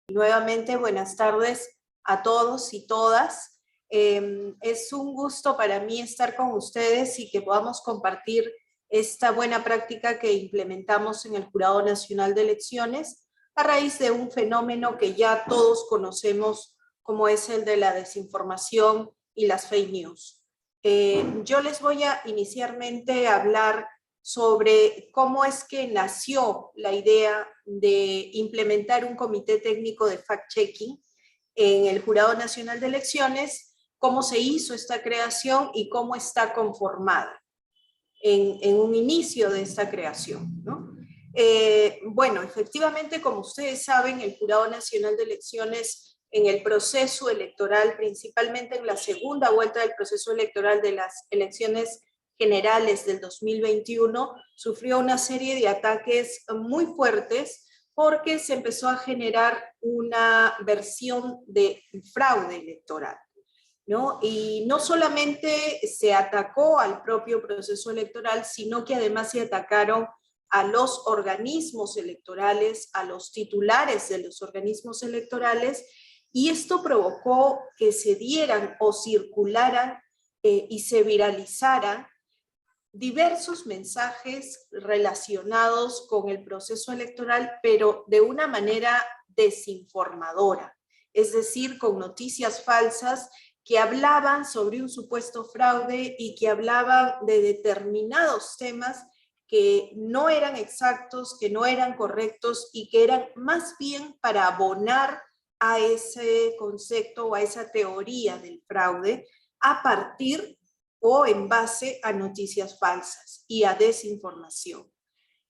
Nuevamente, buenas tardes a todos y todas. Es un gusto para mí estar con ustedes y que podamos compartir esta buena práctica que implementamos en el Jurado Nacional de Elecciones a raíz de un fenómeno que ya todos conocemos como es el de la desinformación y las fake news. Yo les voy a inicialmente hablar sobre cómo es que nació la idea de implementar un comité técnico de fact-checking en el Jurado Nacional de Elecciones, cómo se hizo esta creación y cómo está conformada en un inicio de esta creación, ¿no? Bueno, efectivamente, como ustedes saben, el Jurado Nacional de Elecciones en el proceso electoral, principalmente en la segunda vuelta del proceso electoral de las elecciones generales del 2021, sufrió una serie de ataques muy fuertes porque se empezó a generar una versión de fraude electoral, ¿no? Y no solamente se atacó al propio proceso electoral, sino que además se atacaron a los organismos electorales, a los titulares de los organismos electorales, y esto provocó que se dieran o circularan y se viralizaran diversos mensajes relacionados con el proceso electoral, pero de una manera desinformadora, es decir, con noticias falsas que hablaban sobre un supuesto fraude y que hablaban de determinados temas que no eran exactos, que no eran correctos y que eran más bien para abonar a ese concepto o a esa teoría del fraude a partir o en base a noticias falsas y a desinformación.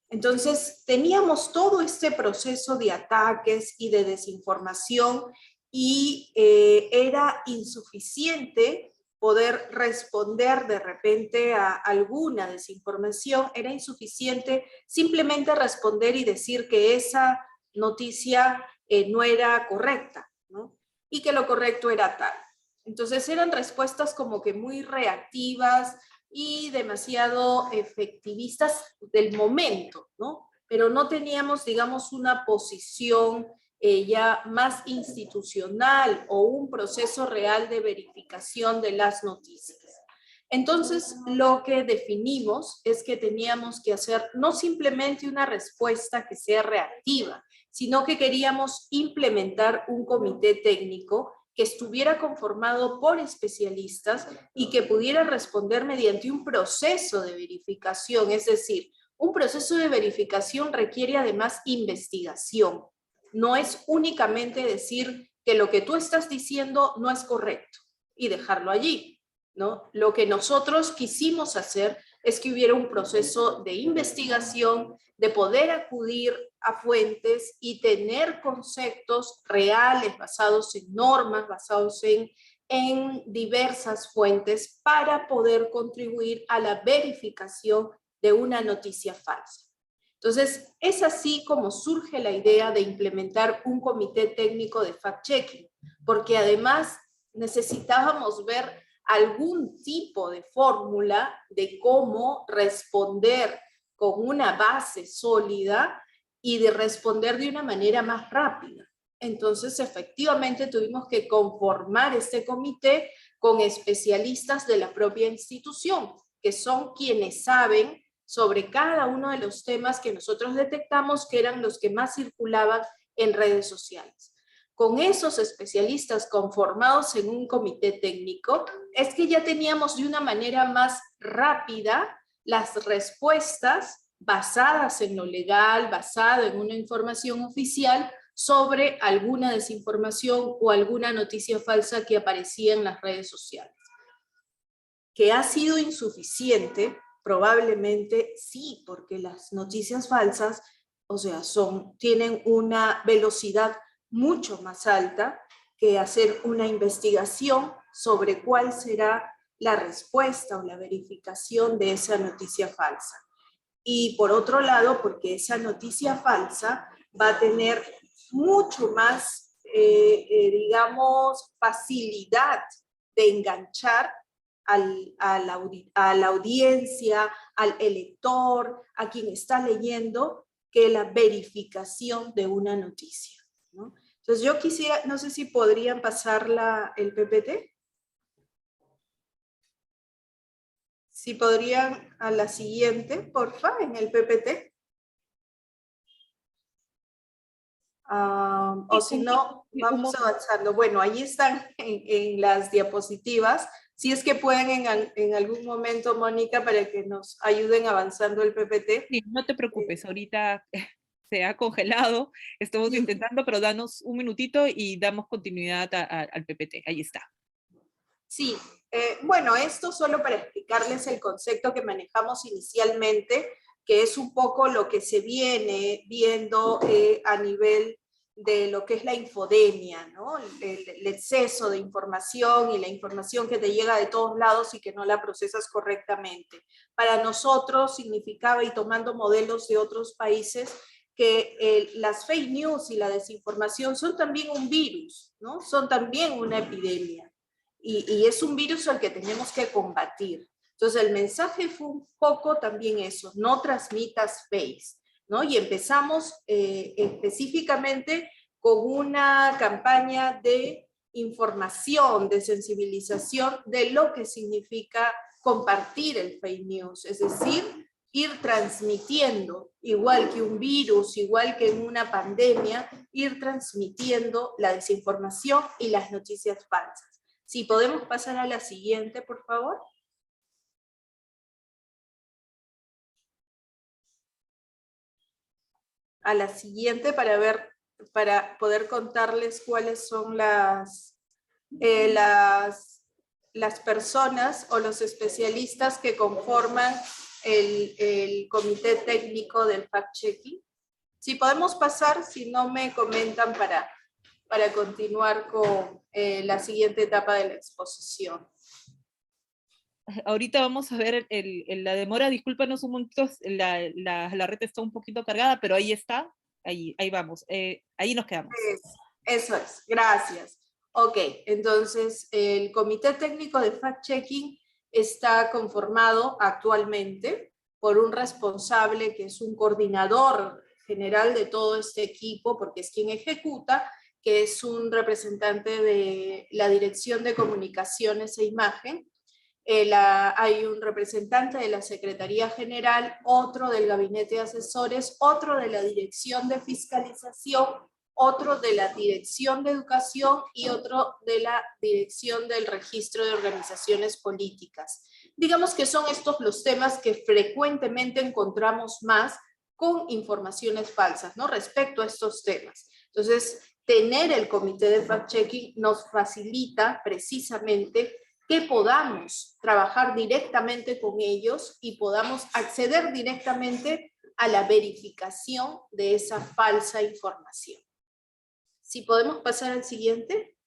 Entonces, teníamos todo este proceso de ataques y de desinformación y era insuficiente poder responder de repente a alguna desinformación, era insuficiente simplemente responder y decir que esa noticia no era correcta, ¿no? Y que lo correcto era tal. Entonces eran respuestas como que muy reactivas y demasiado efectivistas del momento, ¿no? Pero no teníamos, digamos, una posición ya más institucional o un proceso real de verificación de las noticias. Entonces, lo que definimos es que teníamos que hacer no simplemente una respuesta que sea reactiva, sino que queríamos implementar un comité técnico que estuviera conformado por especialistas y que pudiera responder mediante un proceso de verificación, es decir, un proceso de verificación requiere además investigación. No es únicamente decir que lo que tú estás diciendo no es correcto y dejarlo allí, ¿no? Lo que nosotros quisimos hacer es que hubiera un proceso de investigación, de poder acudir a fuentes y tener conceptos reales basados en normas, basados en diversas fuentes para poder contribuir a la verificación de una noticia falsa. Entonces, es así como surge la idea de implementar un comité técnico de fact-checking, porque además necesitábamos ver algún tipo de fórmula de cómo responder con una base sólida y de responder de una manera más rápida. Entonces, efectivamente, tuvimos que conformar este comité con especialistas de la propia institución, que son quienes saben sobre cada uno de los temas que nosotros detectamos que eran los que más circulaban en redes sociales. Con esos especialistas conformados en un comité técnico, es que ya teníamos de una manera más rápida las respuestas basadas en lo legal, basado en una información oficial sobre alguna desinformación o alguna noticia falsa que aparecía en las redes sociales. Que ha sido insuficiente, probablemente sí, porque las noticias falsas, o sea, tienen una velocidad mucho más alta que hacer una investigación sobre cuál será la respuesta o la verificación de esa noticia falsa. Y por otro lado, porque esa noticia falsa va a tener mucho más, digamos, facilidad de enganchar a la audiencia, al elector, a quien está leyendo, que la verificación de una noticia, ¿no? Entonces yo quisiera, no sé si podrían pasar el PPT. Si podrían a la siguiente, porfa, en el PPT. O si no, vamos avanzando. Bueno, ahí están en las diapositivas. Si es que pueden en algún momento, Mónica, para que nos ayuden avanzando el PPT. Sí, no te preocupes, ahorita se ha congelado, estamos intentando, pero danos un minutito y damos continuidad al PPT. Ahí está. Sí, bueno, esto solo para explicarles el concepto que manejamos inicialmente, que es un poco lo que se viene viendo a nivel de lo que es la infodemia, ¿no? El exceso de información y la información que te llega de todos lados y que no la procesas correctamente. Para nosotros significaba, y tomando modelos de otros países, que las fake news y la desinformación son también un virus, ¿no? Son también una epidemia. Y es un virus al que tenemos que combatir. Entonces el mensaje fue un poco también eso, no transmitas fakes, ¿no? Y empezamos específicamente con una campaña de información, de sensibilización de lo que significa compartir el fake news, es decir, ir transmitiendo, igual que un virus, igual que en una pandemia, ir transmitiendo la desinformación y las noticias falsas. Si podemos pasar a la siguiente, por favor. A la siguiente para poder contarles cuáles son las personas o los especialistas que conforman el comité técnico del fact-checking. Si podemos pasar, si no me comentan para continuar con la siguiente etapa de la exposición. Ahorita vamos a ver la demora, discúlpanos un momento, la red está un poquito cargada, pero ahí está, ahí vamos, ahí nos quedamos. Eso es, gracias. Ok, entonces el Comité Técnico de Fact-Checking está conformado actualmente por un responsable que es un coordinador general de todo este equipo, porque es quien ejecuta, que es un representante de la Dirección de Comunicaciones e Imagen. Hay un representante de la Secretaría General, otro del Gabinete de Asesores, otro de la Dirección de Fiscalización, otro de la Dirección de Educación y otro de la Dirección del Registro de Organizaciones Políticas. Digamos que son estos los temas que frecuentemente encontramos más con informaciones falsas, ¿no? Respecto a estos temas. Entonces, tener el comité de fact-checking nos facilita precisamente que podamos trabajar directamente con ellos y podamos acceder directamente a la verificación de esa falsa información. Si podemos pasar al siguiente.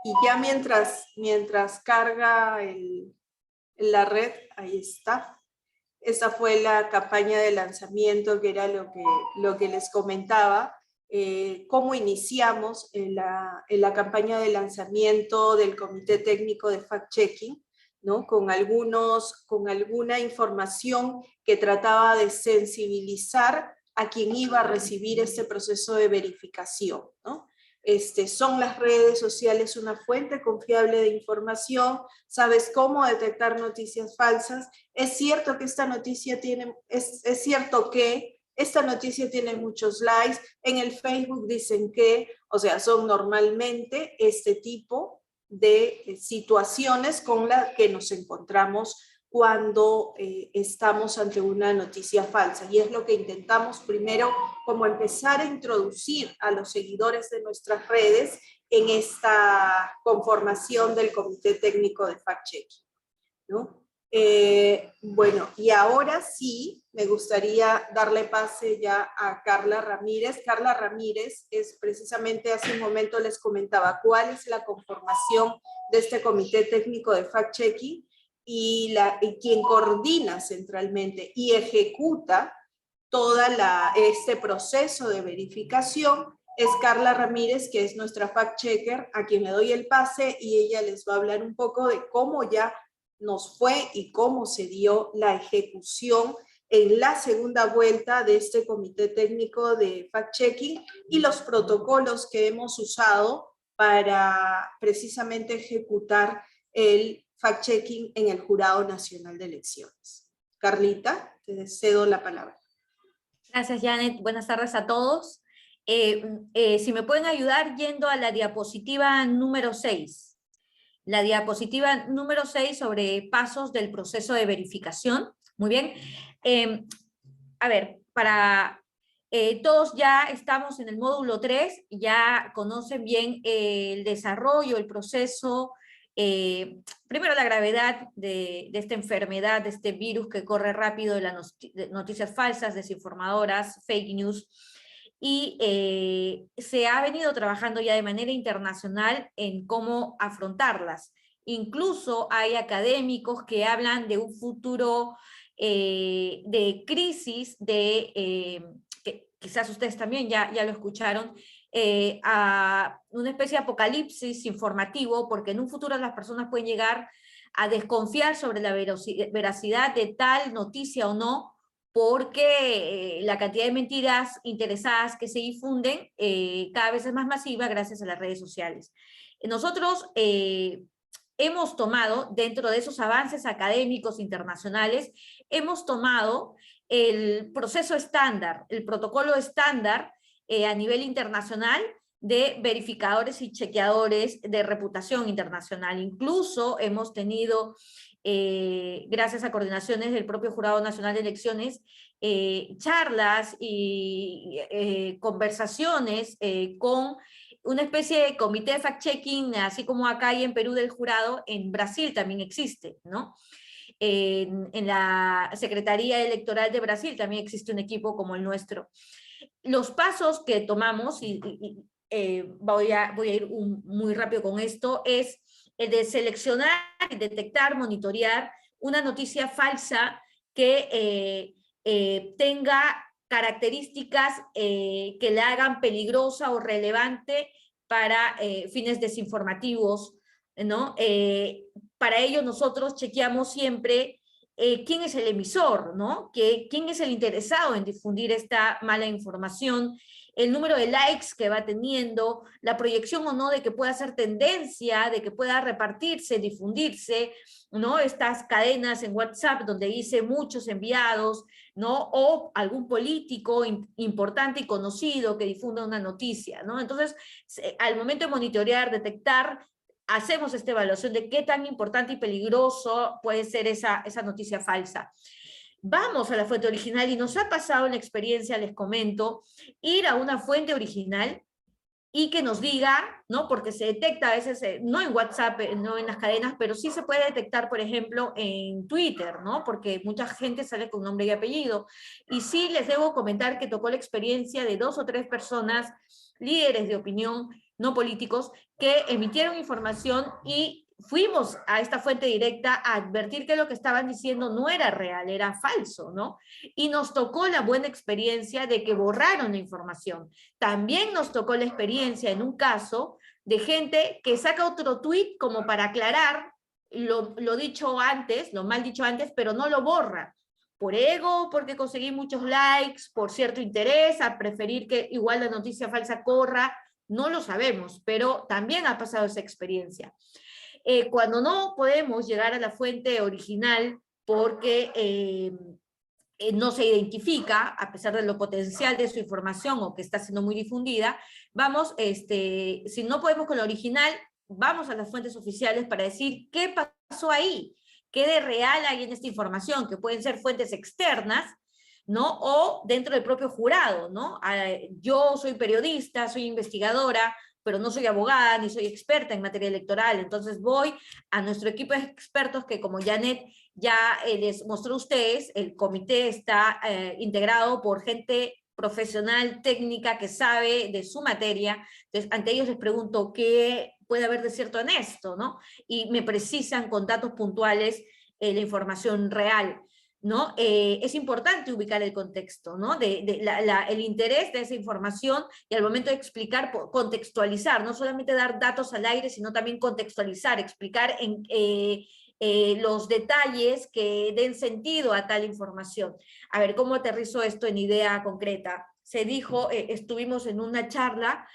Y ya mientras carga la red, ahí está. Esa fue la campaña de lanzamiento, que era lo que les comentaba. Cómo iniciamos en la campaña de lanzamiento del Comité Técnico de Fact-Checking, ¿no? Con alguna información que trataba de sensibilizar a quien iba a recibir este proceso de verificación, ¿no? Son las redes sociales una fuente confiable de información, sabes cómo detectar noticias falsas. Es cierto que esta noticia tiene muchos likes, en el Facebook dicen que, o sea, son normalmente este tipo de situaciones con las que nos encontramos cuando estamos ante una noticia falsa. Y es lo que intentamos primero, como empezar a introducir a los seguidores de nuestras redes en esta conformación del Comité Técnico de Fact-Checking, ¿no? Bueno, y ahora sí, me gustaría darle pase ya a Carla Ramírez. Carla Ramírez es precisamente, hace un momento les comentaba cuál es la conformación de este Comité Técnico de Fact-Checking y quien coordina centralmente y ejecuta todo este proceso de verificación es Carla Ramírez, que es nuestra fact-checker, a quien le doy el pase y ella les va a hablar un poco de cómo ya nos fue y cómo se dio la ejecución en la segunda vuelta de este comité técnico de fact-checking y los protocolos que hemos usado para precisamente ejecutar el fact-checking en el Jurado Nacional de Elecciones. Carlita, te cedo la palabra. Gracias, Janet. Buenas tardes a todos. Si me pueden ayudar yendo a la diapositiva número 6. La diapositiva número 6 sobre pasos del proceso de verificación. Muy bien. A ver, todos ya estamos en el módulo 3, ya conocen bien el desarrollo, el proceso, primero la gravedad de esta enfermedad, de este virus que corre rápido, de las noticias falsas, desinformadoras, fake news, y se ha venido trabajando ya de manera internacional en cómo afrontarlas. Incluso hay académicos que hablan de un futuro de crisis, que quizás ustedes también ya lo escucharon, a una especie de apocalipsis informativo, porque en un futuro las personas pueden llegar a desconfiar sobre la veracidad de tal noticia o no, porque la cantidad de mentiras interesadas que se difunden cada vez es más masiva gracias a las redes sociales. Nosotros hemos tomado, dentro de esos avances académicos internacionales, hemos tomado el proceso estándar, el protocolo estándar a nivel internacional de verificadores y chequeadores de reputación internacional. Incluso hemos tenido, gracias a coordinaciones del propio Jurado Nacional de Elecciones, charlas y conversaciones con una especie de comité de fact-checking, así como acá hay en Perú del jurado, en Brasil también existe, ¿no? En la Secretaría Electoral de Brasil también existe un equipo como el nuestro. Los pasos que tomamos, voy a ir muy rápido con esto, es el de seleccionar, detectar, monitorear una noticia falsa que tenga características que la hagan peligrosa o relevante para fines desinformativos, ¿no? Para ello nosotros chequeamos siempre quién es el emisor, ¿no? ¿Quién es el interesado en difundir esta mala información? El número de likes que va teniendo, la proyección o no de que pueda ser tendencia, de que pueda repartirse, difundirse, ¿no? Estas cadenas en WhatsApp donde dice muchos enviados, ¿no? O algún político importante y conocido que difunda una noticia, ¿no? Entonces, al momento de monitorear, detectar, hacemos esta evaluación de qué tan importante y peligroso puede ser esa noticia falsa. Vamos a la fuente original y nos ha pasado la experiencia, les comento, ir a una fuente original y que nos diga, ¿no? Porque se detecta a veces, no en WhatsApp, no en las cadenas, pero sí se puede detectar, por ejemplo, en Twitter, ¿no? Porque mucha gente sale con nombre y apellido. Y sí les debo comentar que tocó la experiencia de 2 o 3 personas, líderes de opinión, no políticos, que emitieron información y fuimos a esta fuente directa a advertir que lo que estaban diciendo no era real, era falso, ¿no? Y nos tocó la buena experiencia de que borraron la información. También nos tocó la experiencia en un caso de gente que saca otro tuit como para aclarar lo dicho antes, lo mal dicho antes, pero no lo borra. Por ego, porque conseguí muchos likes, por cierto interés, a preferir que igual la noticia falsa corra, no lo sabemos, pero también ha pasado esa experiencia. Cuando no podemos llegar a la fuente original porque no se identifica, a pesar de lo potencial de su información o que está siendo muy difundida, vamos, si no podemos con la original, vamos a las fuentes oficiales para decir qué pasó ahí, qué de real hay en esta información, que pueden ser fuentes externas, ¿no? O dentro del propio jurado, ¿no? Yo soy periodista, soy investigadora, pero no soy abogada ni soy experta en materia electoral, entonces voy a nuestro equipo de expertos que, como Janet ya les mostró a ustedes, el comité está integrado por gente profesional, técnica, que sabe de su materia. Entonces, ante ellos les pregunto qué puede haber de cierto en esto, ¿no? Y me precisan con datos puntuales la información real, ¿no? Es importante ubicar el contexto, ¿no? El interés de esa información y al momento de explicar, contextualizar, no solamente dar datos al aire, sino también contextualizar, explicar los detalles que den sentido a tal información. A ver, ¿cómo aterrizo esto en idea concreta? Se dijo, estuvimos en una charla,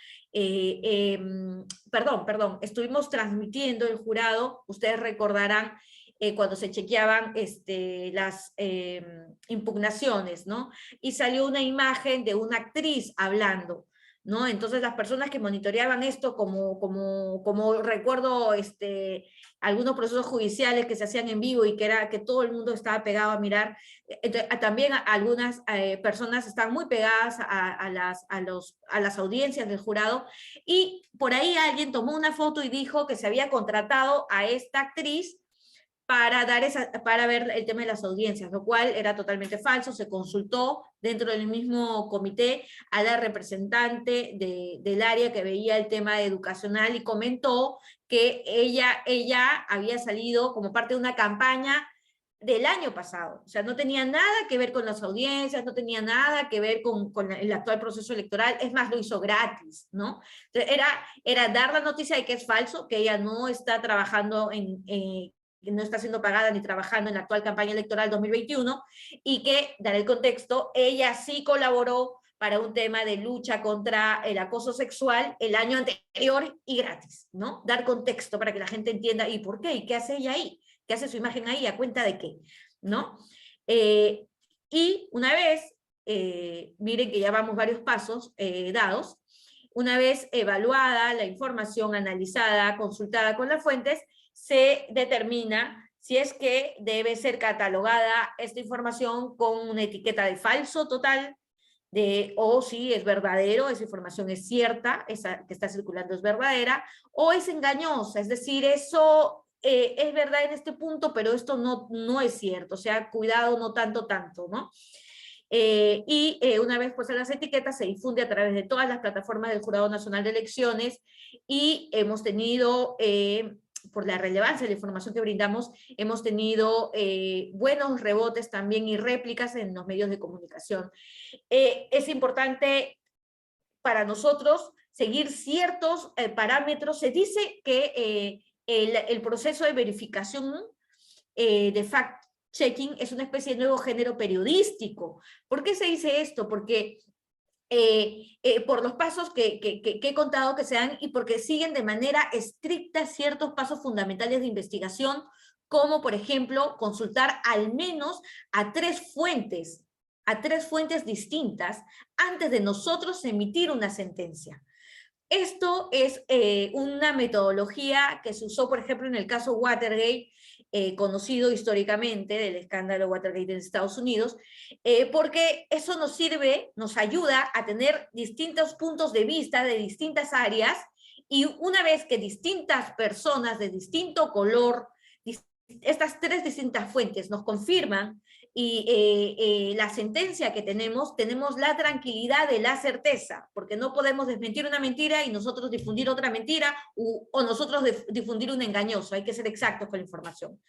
estuvimos transmitiendo el jurado, ustedes recordarán, cuando se chequeaban las impugnaciones, ¿no? Y salió una imagen de una actriz hablando, ¿no? Entonces las personas que monitoreaban esto, como recuerdo algunos procesos judiciales que se hacían en vivo y que todo el mundo estaba pegado a mirar, entonces, también algunas personas están muy pegadas a las audiencias del jurado, y por ahí alguien tomó una foto y dijo que se había contratado a esta actriz para ver el tema de las audiencias, lo cual era totalmente falso. Se consultó dentro del mismo comité a la representante del área que veía el tema educacional y comentó que ella había salido como parte de una campaña del año pasado, o sea, no tenía nada que ver con las audiencias, no tenía nada que ver con el actual proceso electoral, es más, lo hizo gratis, ¿no? Entonces, era dar la noticia de que es falso, que ella no está trabajando no está siendo pagada ni trabajando en la actual campaña electoral 2021, y que, dar el contexto, ella sí colaboró para un tema de lucha contra el acoso sexual el año anterior y gratis, ¿no? Dar contexto para que la gente entienda, ¿y por qué? ¿Y qué hace ella ahí? ¿Qué hace su imagen ahí? ¿A cuenta de qué? ¿No? Y una vez, miren que ya vamos varios pasos dados, una vez evaluada la información, analizada, consultada con las fuentes, se determina si es que debe ser catalogada esta información con una etiqueta de falso total, o si es verdadero, esa información es cierta, esa que está circulando es verdadera, o es engañosa, es decir, eso es verdad en este punto, pero esto no es cierto, o sea, cuidado, no tanto, ¿no? Una vez puestas las etiquetas, se difunde a través de todas las plataformas del Jurado Nacional de Elecciones, y hemos tenido, por la relevancia de la información que brindamos, hemos tenido buenos rebotes también y réplicas en los medios de comunicación. Es importante para nosotros seguir ciertos parámetros. Se dice que el proceso de verificación de fact-checking es una especie de nuevo género periodístico. ¿Por qué se dice esto? Porque por los pasos que he contado que se dan, y porque siguen de manera estricta ciertos pasos fundamentales de investigación, como por ejemplo consultar al menos a tres fuentes distintas antes de nosotros emitir una sentencia. Esto es una metodología que se usó, por ejemplo, en el caso Watergate, conocido históricamente del escándalo Watergate en Estados Unidos, porque eso nos sirve, nos ayuda a tener distintos puntos de vista de distintas áreas, y una vez que distintas personas de distinto color, estas tres distintas fuentes nos confirman y la sentencia que tenemos la tranquilidad de la certeza, porque no podemos desmentir una mentira y nosotros difundir otra mentira, o nosotros difundir un engañoso. Hay que ser exactos con la información,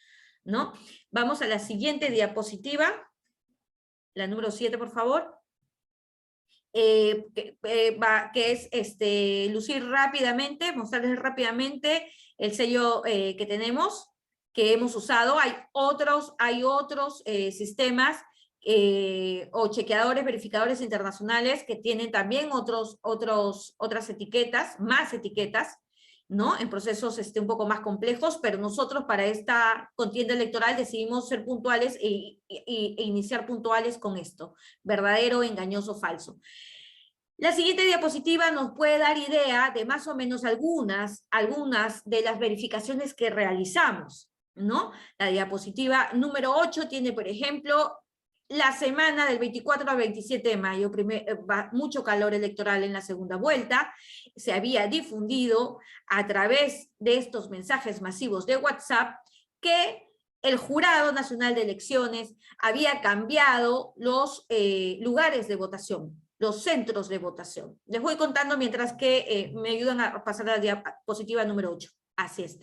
¿no? Vamos a la siguiente diapositiva, la número 7, por favor. Que es lucir rápidamente, mostrarles rápidamente el sello que tenemos, que hemos usado. Hay otros sistemas o chequeadores, verificadores internacionales que tienen también otras etiquetas, más etiquetas, ¿no? En procesos un poco más complejos, pero nosotros para esta contienda electoral decidimos ser puntuales e iniciar puntuales con esto: verdadero, engañoso, falso. La siguiente diapositiva nos puede dar idea de más o menos algunas de las verificaciones que realizamos, ¿no? La diapositiva número 8 tiene, por ejemplo, la semana del 24 al 27 de mayo, mucho calor electoral en la segunda vuelta. Se había difundido a través de estos mensajes masivos de WhatsApp que el Jurado Nacional de Elecciones había cambiado los lugares de votación, los centros de votación. Les voy contando mientras que me ayudan a pasar a la diapositiva número 8. Así es.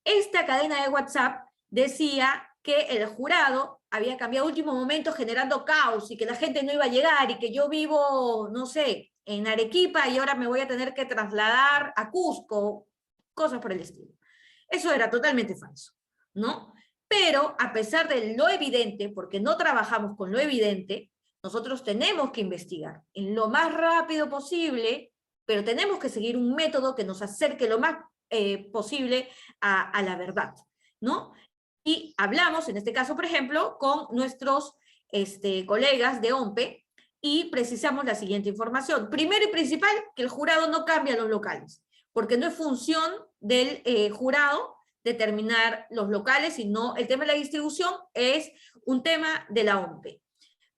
Esta cadena de WhatsApp decía que el jurado había cambiado a último momento, generando caos, y que la gente no iba a llegar, y que yo vivo, no sé, en Arequipa y ahora me voy a tener que trasladar a Cusco, cosas por el estilo. Eso era totalmente falso. ¿no? Pero a pesar de lo evidente, porque no trabajamos con lo evidente, nosotros tenemos que investigar en lo más rápido posible, pero tenemos que seguir un método que nos acerque lo más posible a la verdad, ¿no? Y hablamos, en este caso, por ejemplo, con nuestros colegas de OMPE y precisamos la siguiente información. Primero y principal, que el jurado no cambia los locales, porque no es función del jurado determinar los locales, sino el tema de la distribución es un tema de la OMPE.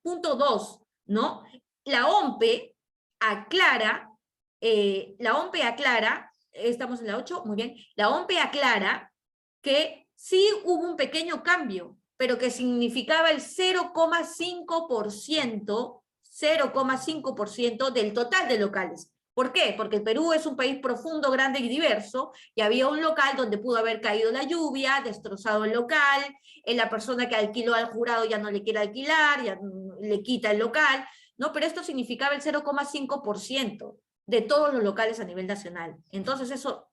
Punto 2, ¿no? La OMPE aclara, estamos en la 8, muy bien, la OMPE aclara que sí hubo un pequeño cambio, pero que significaba el 0,5% del total de locales. ¿Por qué? Porque el Perú es un país profundo, grande y diverso, y había un local donde pudo haber caído la lluvia, destrozado el local, la persona que alquiló al jurado ya no le quiere alquilar, ya le quita el local, ¿no? Pero esto significaba el 0,5% de todos los locales a nivel nacional. Entonces eso,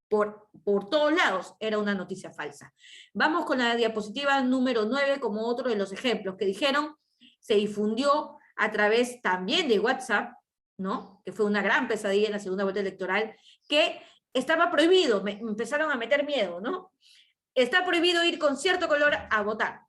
por todos lados, era una noticia falsa. Vamos con la diapositiva número 9 como otro de los ejemplos que dijeron, se difundió a través también de WhatsApp, ¿no? Que fue una gran pesadilla en la segunda vuelta electoral, que estaba prohibido, me empezaron a meter miedo, ¿no? Está prohibido ir con cierto color a votar,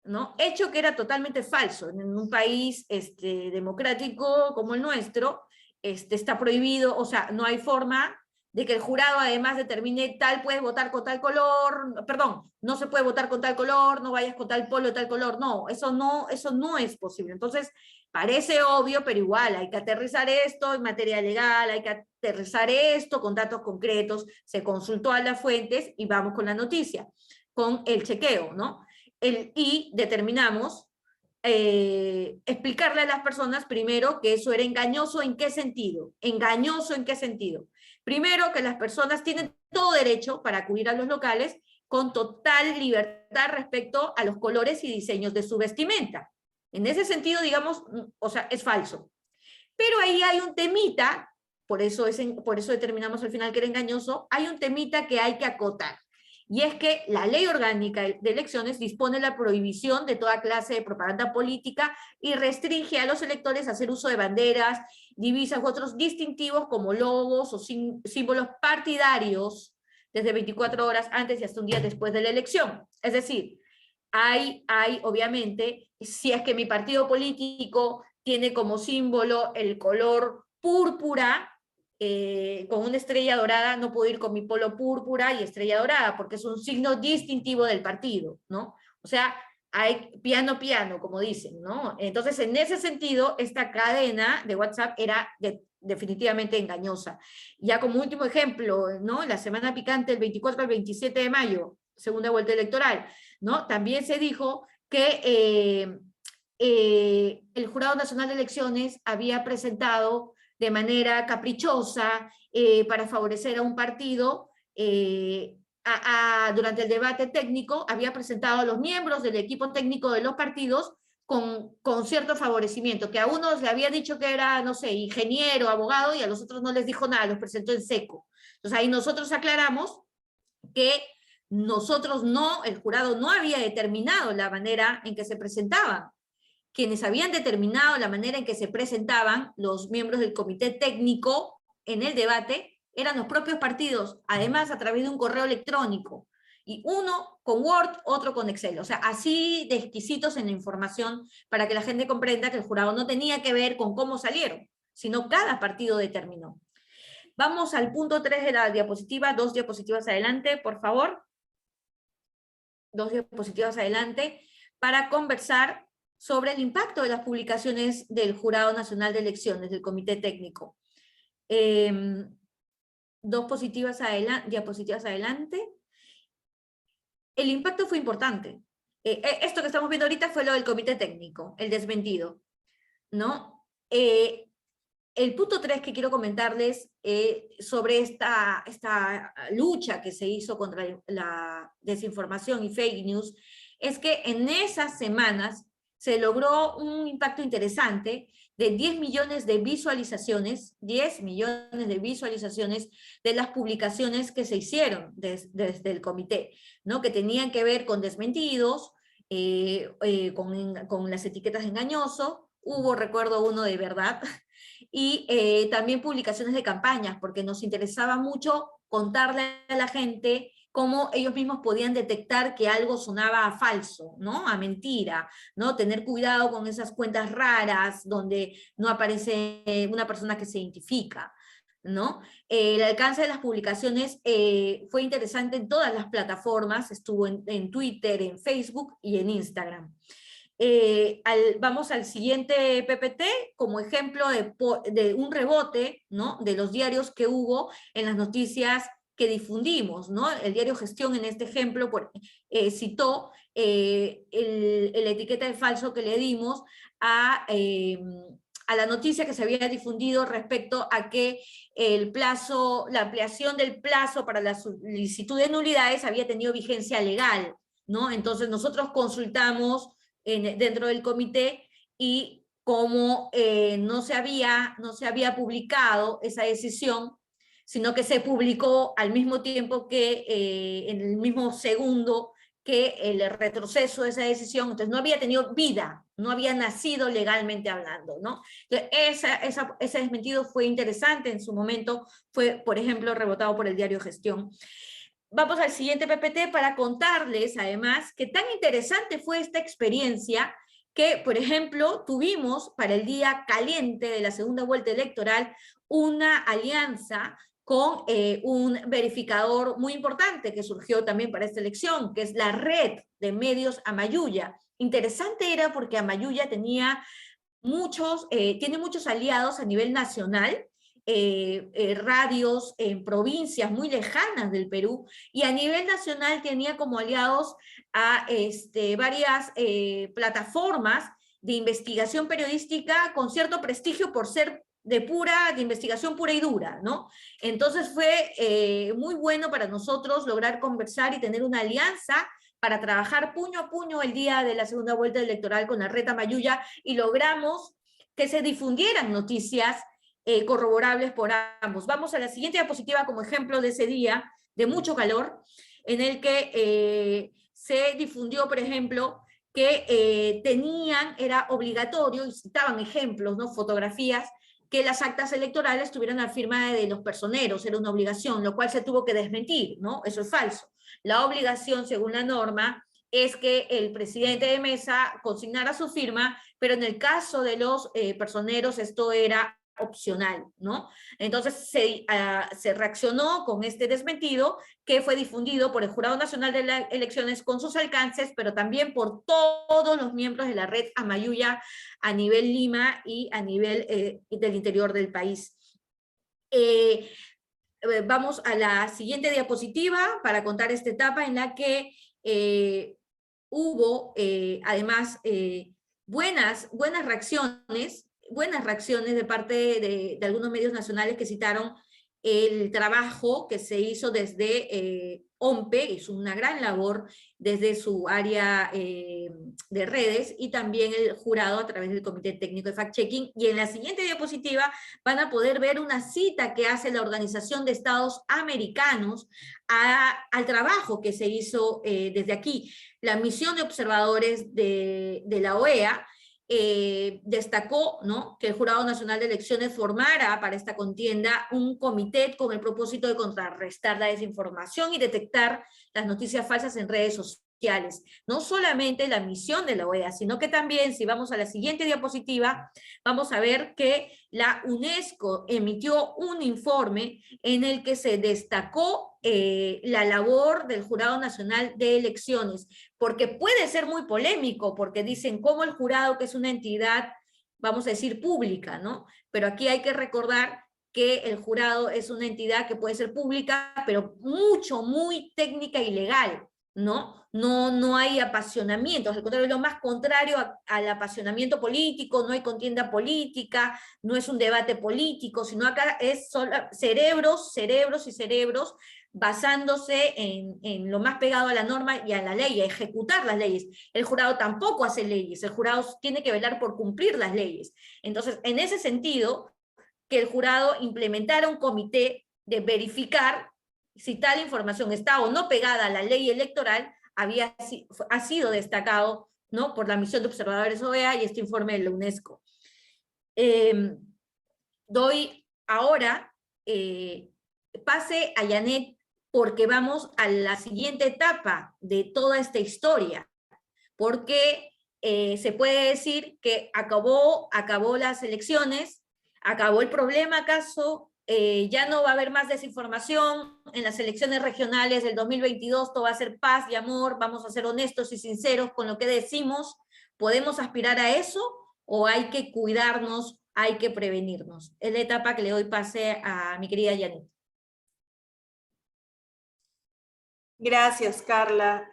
¿no? Hecho que era totalmente falso. En un país democrático como el nuestro, está prohibido, o sea, no hay forma de que el jurado además determine tal puedes votar con tal color, perdón, no se puede votar con tal color, no vayas con tal polo de tal color, no, eso no es posible. Entonces, parece obvio, pero igual hay que aterrizar esto en materia legal, hay que aterrizar esto con datos concretos, se consultó a las fuentes y vamos con la noticia, con el chequeo, ¿no? Y determinamos explicarle a las personas primero que eso era engañoso, ¿en qué sentido? Engañoso, ¿en qué sentido? Primero, que las personas tienen todo derecho para acudir a los locales con total libertad respecto a los colores y diseños de su vestimenta. En ese sentido, digamos, o sea, es falso. Pero ahí hay un temita, por eso determinamos al final que era engañoso, hay un temita que hay que acotar. Y es que la Ley Orgánica de Elecciones dispone la prohibición de toda clase de propaganda política y restringe a los electores a hacer uso de banderas, divisas u otros distintivos como logos o símbolos partidarios desde 24 horas antes y hasta un día después de la elección. Es decir, hay obviamente, si es que mi partido político tiene como símbolo el color púrpura, con una estrella dorada, no puedo ir con mi polo púrpura y estrella dorada, porque es un signo distintivo del partido, ¿no? O sea, hay piano, como dicen, ¿no? Entonces, en ese sentido, esta cadena de WhatsApp era definitivamente engañosa. Ya como último ejemplo, ¿no? La semana picante, el 24 al 27 de mayo, segunda vuelta electoral, ¿no? También se dijo que el Jurado Nacional de Elecciones había presentado de manera caprichosa para favorecer a un partido, durante el debate técnico, había presentado a los miembros del equipo técnico de los partidos con cierto favorecimiento, que a unos le había dicho que era, no sé, ingeniero, abogado, y a los otros no les dijo nada, los presentó en seco. Entonces ahí nosotros aclaramos que el jurado no había determinado la manera en que se presentaban. Quienes habían determinado la manera en que se presentaban los miembros del comité técnico en el debate eran los propios partidos, además a través de un correo electrónico, y uno con Word, otro con Excel, o sea, así de exquisitos en la información para que la gente comprenda que el jurado no tenía que ver con cómo salieron, sino cada partido determinó. Vamos al punto 3 de la diapositiva, 2 diapositivas adelante, por favor. 2 diapositivas adelante, para conversar sobre el impacto de las publicaciones del Jurado Nacional de Elecciones, del Comité Técnico. 2 diapositivas adelante. El impacto fue importante. Esto que estamos viendo ahorita fue lo del Comité Técnico, el desmentido, ¿no? El punto 3 que quiero comentarles sobre esta lucha que se hizo contra la desinformación y fake news, es que en esas semanas se logró un impacto interesante de 10 millones de visualizaciones, 10 millones de visualizaciones de las publicaciones que se hicieron desde el comité, ¿no? Que tenían que ver con desmentidos, con las etiquetas de engañoso, hubo, recuerdo, uno de verdad, y también publicaciones de campañas, porque nos interesaba mucho contarle a la gente cómo ellos mismos podían detectar que algo sonaba a falso, ¿no? A mentira, ¿no? Tener cuidado con esas cuentas raras donde no aparece una persona que se identifica, ¿no? El alcance de las publicaciones fue interesante en todas las plataformas, estuvo en Twitter, en Facebook y en Instagram. Vamos al siguiente PPT como ejemplo de un rebote, ¿no? De los diarios que hubo en las noticias que difundimos, ¿no? El diario Gestión en este ejemplo citó la etiqueta de falso que le dimos a la noticia que se había difundido respecto a que la ampliación del plazo para la solicitud de nulidades había tenido vigencia legal, ¿no? Entonces nosotros consultamos dentro del comité y como no se había publicado esa decisión, sino que se publicó al mismo tiempo que, en el mismo segundo que el retroceso de esa decisión, entonces no había tenido vida, no había nacido legalmente hablando, ¿no? Entonces ese desmentido fue interesante en su momento, fue, por ejemplo, rebotado por el diario Gestión. Vamos al siguiente PPT para contarles, además, que tan interesante fue esta experiencia que, por ejemplo, tuvimos para el día caliente de la segunda vuelta electoral una alianza con un verificador muy importante que surgió también para esta elección, que es la red de medios Amayuya. Interesante era porque Amayuya tiene muchos aliados a nivel nacional, radios en provincias muy lejanas del Perú, y a nivel nacional tenía como aliados a varias plataformas de investigación periodística con cierto prestigio por ser de investigación pura y dura, ¿no? Entonces fue muy bueno para nosotros lograr conversar y tener una alianza para trabajar puño a puño el día de la segunda vuelta electoral con la red Amayuya, y logramos que se difundieran noticias corroborables por ambos. Vamos a la siguiente diapositiva como ejemplo de ese día de mucho calor, en el que se difundió, por ejemplo, que era obligatorio, y citaban ejemplos, ¿no? Fotografías, que las actas electorales tuvieran la firma de los personeros, era una obligación, lo cual se tuvo que desmentir, ¿no? Eso es falso. La obligación, según la norma, es que el presidente de mesa consignara su firma, pero en el caso de los personeros esto era opcional, ¿no? Entonces se reaccionó con este desmentido que fue difundido por el Jurado Nacional de las Elecciones con sus alcances, pero también por todos los miembros de la red Amayuya a nivel Lima y a nivel del interior del país. Vamos a la siguiente diapositiva para contar esta etapa en la que hubo además buenas reacciones de parte de algunos medios nacionales que citaron el trabajo que se hizo desde OMPE, hizo una gran labor desde su área de redes, y también el jurado a través del Comité Técnico de Fact-Checking. Y en la siguiente diapositiva van a poder ver una cita que hace la Organización de Estados Americanos al trabajo que se hizo desde aquí. La misión de observadores de la OEA destacó, ¿no?, que el Jurado Nacional de Elecciones formara para esta contienda un comité con el propósito de contrarrestar la desinformación y detectar las noticias falsas en redes sociales. No solamente la misión de la OEA, sino que también, si vamos a la siguiente diapositiva, vamos a ver que la UNESCO emitió un informe en el que se destacó la labor del Jurado Nacional de Elecciones, porque puede ser muy polémico, porque dicen cómo el jurado, que es una entidad, vamos a decir, pública, ¿no? Pero aquí hay que recordar que el jurado es una entidad que puede ser pública, pero muy técnica y legal, ¿no? No hay apasionamientos, al contrario, es lo más contrario al apasionamiento político, no hay contienda política, no es un debate político, sino acá es solo cerebros basándose en lo más pegado a la norma y a la ley, a ejecutar las leyes. El jurado tampoco hace leyes, el jurado tiene que velar por cumplir las leyes. Entonces, en ese sentido, que el jurado implementara un comité de verificar si tal información está o no pegada a la ley electoral, ha sido destacado, ¿no?, por la misión de observadores OEA y este informe de la UNESCO. Doy ahora pase a Janet, porque vamos a la siguiente etapa de toda esta historia, porque se puede decir que acabó las elecciones, acabó el problema. ¿Acaso ya no va a haber más desinformación en las elecciones regionales del 2022? Todo va a ser paz y amor, vamos a ser honestos y sinceros con lo que decimos. ¿Podemos aspirar a eso o hay que cuidarnos, hay que prevenirnos? Es la etapa que le doy pase a mi querida Janet. Gracias, Carla.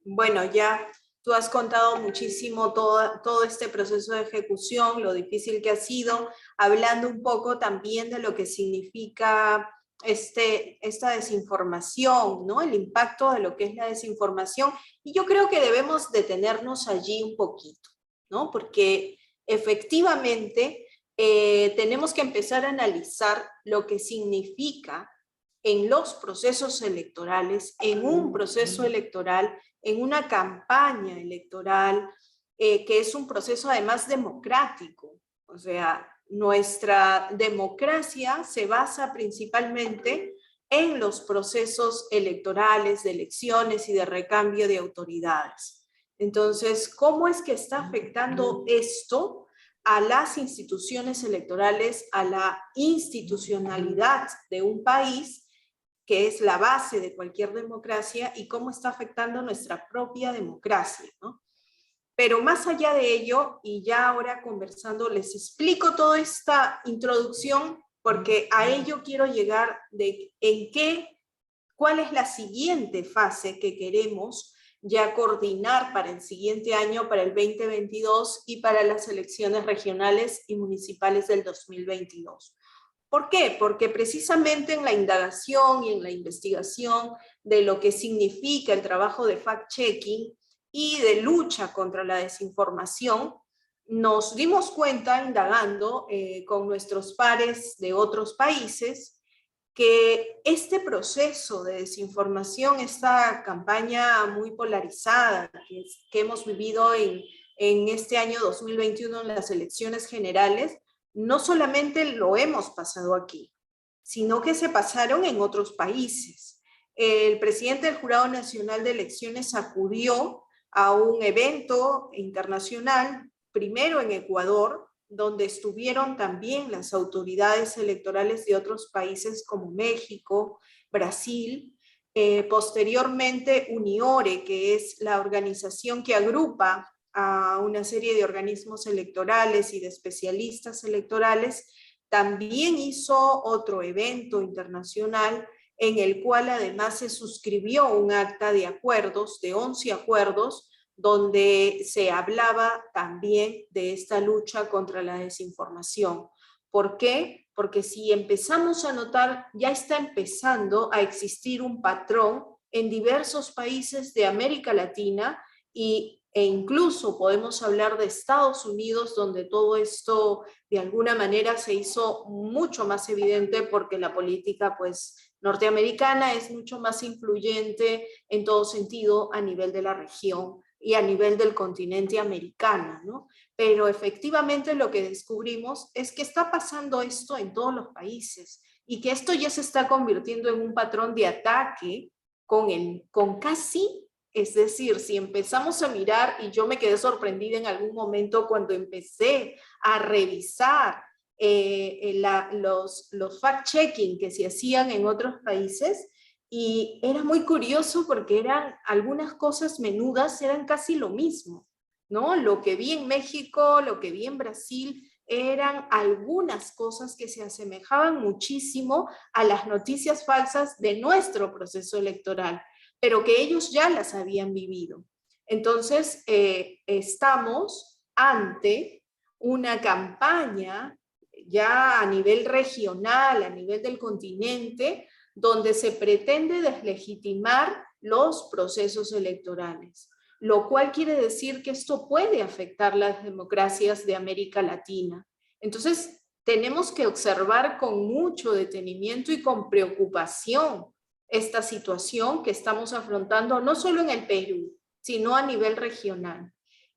Bueno, ya tú has contado muchísimo todo este proceso de ejecución, lo difícil que ha sido, hablando un poco también de lo que significa esta desinformación, ¿no? El impacto de lo que es la desinformación. Y yo creo que debemos detenernos allí un poquito, ¿no? Porque efectivamente tenemos que empezar a analizar lo que significa en los procesos electorales, en un proceso electoral, en una campaña electoral, que es un proceso además democrático. O sea, nuestra democracia se basa principalmente en los procesos electorales, de elecciones y de recambio de autoridades. Entonces, ¿cómo es que está afectando esto a las instituciones electorales, a la institucionalidad de un país, que es la base de cualquier democracia, y cómo está afectando nuestra propia democracia, ¿no? Pero más allá de ello, y ya ahora conversando, les explico toda esta introducción, porque a ello quiero llegar de cuál es la siguiente fase que queremos ya coordinar para el siguiente año, para el 2022 y para las elecciones regionales y municipales del 2022. ¿Por qué? Porque precisamente en la indagación y en la investigación de lo que significa el trabajo de fact-checking y de lucha contra la desinformación, nos dimos cuenta, indagando con nuestros pares de otros países, que este proceso de desinformación, esta campaña muy polarizada que hemos vivido en este año 2021 en las elecciones generales, no solamente lo hemos pasado aquí, sino que se pasaron en otros países. El presidente del Jurado Nacional de Elecciones acudió a un evento internacional, primero en Ecuador, donde estuvieron también las autoridades electorales de otros países como México, Brasil, posteriormente Uniore, que es la organización que agrupa a una serie de organismos electorales y de especialistas electorales, también hizo otro evento internacional en el cual además se suscribió un acta de acuerdos, de 11 acuerdos, donde se hablaba también de esta lucha contra la desinformación. ¿Por qué? Porque si empezamos a notar, ya está empezando a existir un patrón en diversos países de América Latina e incluso podemos hablar de Estados Unidos, donde todo esto de alguna manera se hizo mucho más evidente porque la política pues norteamericana es mucho más influyente en todo sentido a nivel de la región y a nivel del continente americano, ¿no? Pero efectivamente lo que descubrimos es que está pasando esto en todos los países y que esto ya se está convirtiendo en un patrón de ataque con casi, es decir, si empezamos a mirar, y yo me quedé sorprendida en algún momento cuando empecé a revisar los fact-checking que se hacían en otros países, y era muy curioso porque eran algunas cosas menudas, eran casi lo mismo, ¿no? Lo que vi en México, lo que vi en Brasil, eran algunas cosas que se asemejaban muchísimo a las noticias falsas de nuestro proceso electoral, pero que ellos ya las habían vivido. Entonces, estamos ante una campaña ya a nivel regional, a nivel del continente, donde se pretende deslegitimar los procesos electorales, lo cual quiere decir que esto puede afectar las democracias de América Latina. Entonces, tenemos que observar con mucho detenimiento y con preocupación esta situación que estamos afrontando no solo en el Perú, sino a nivel regional.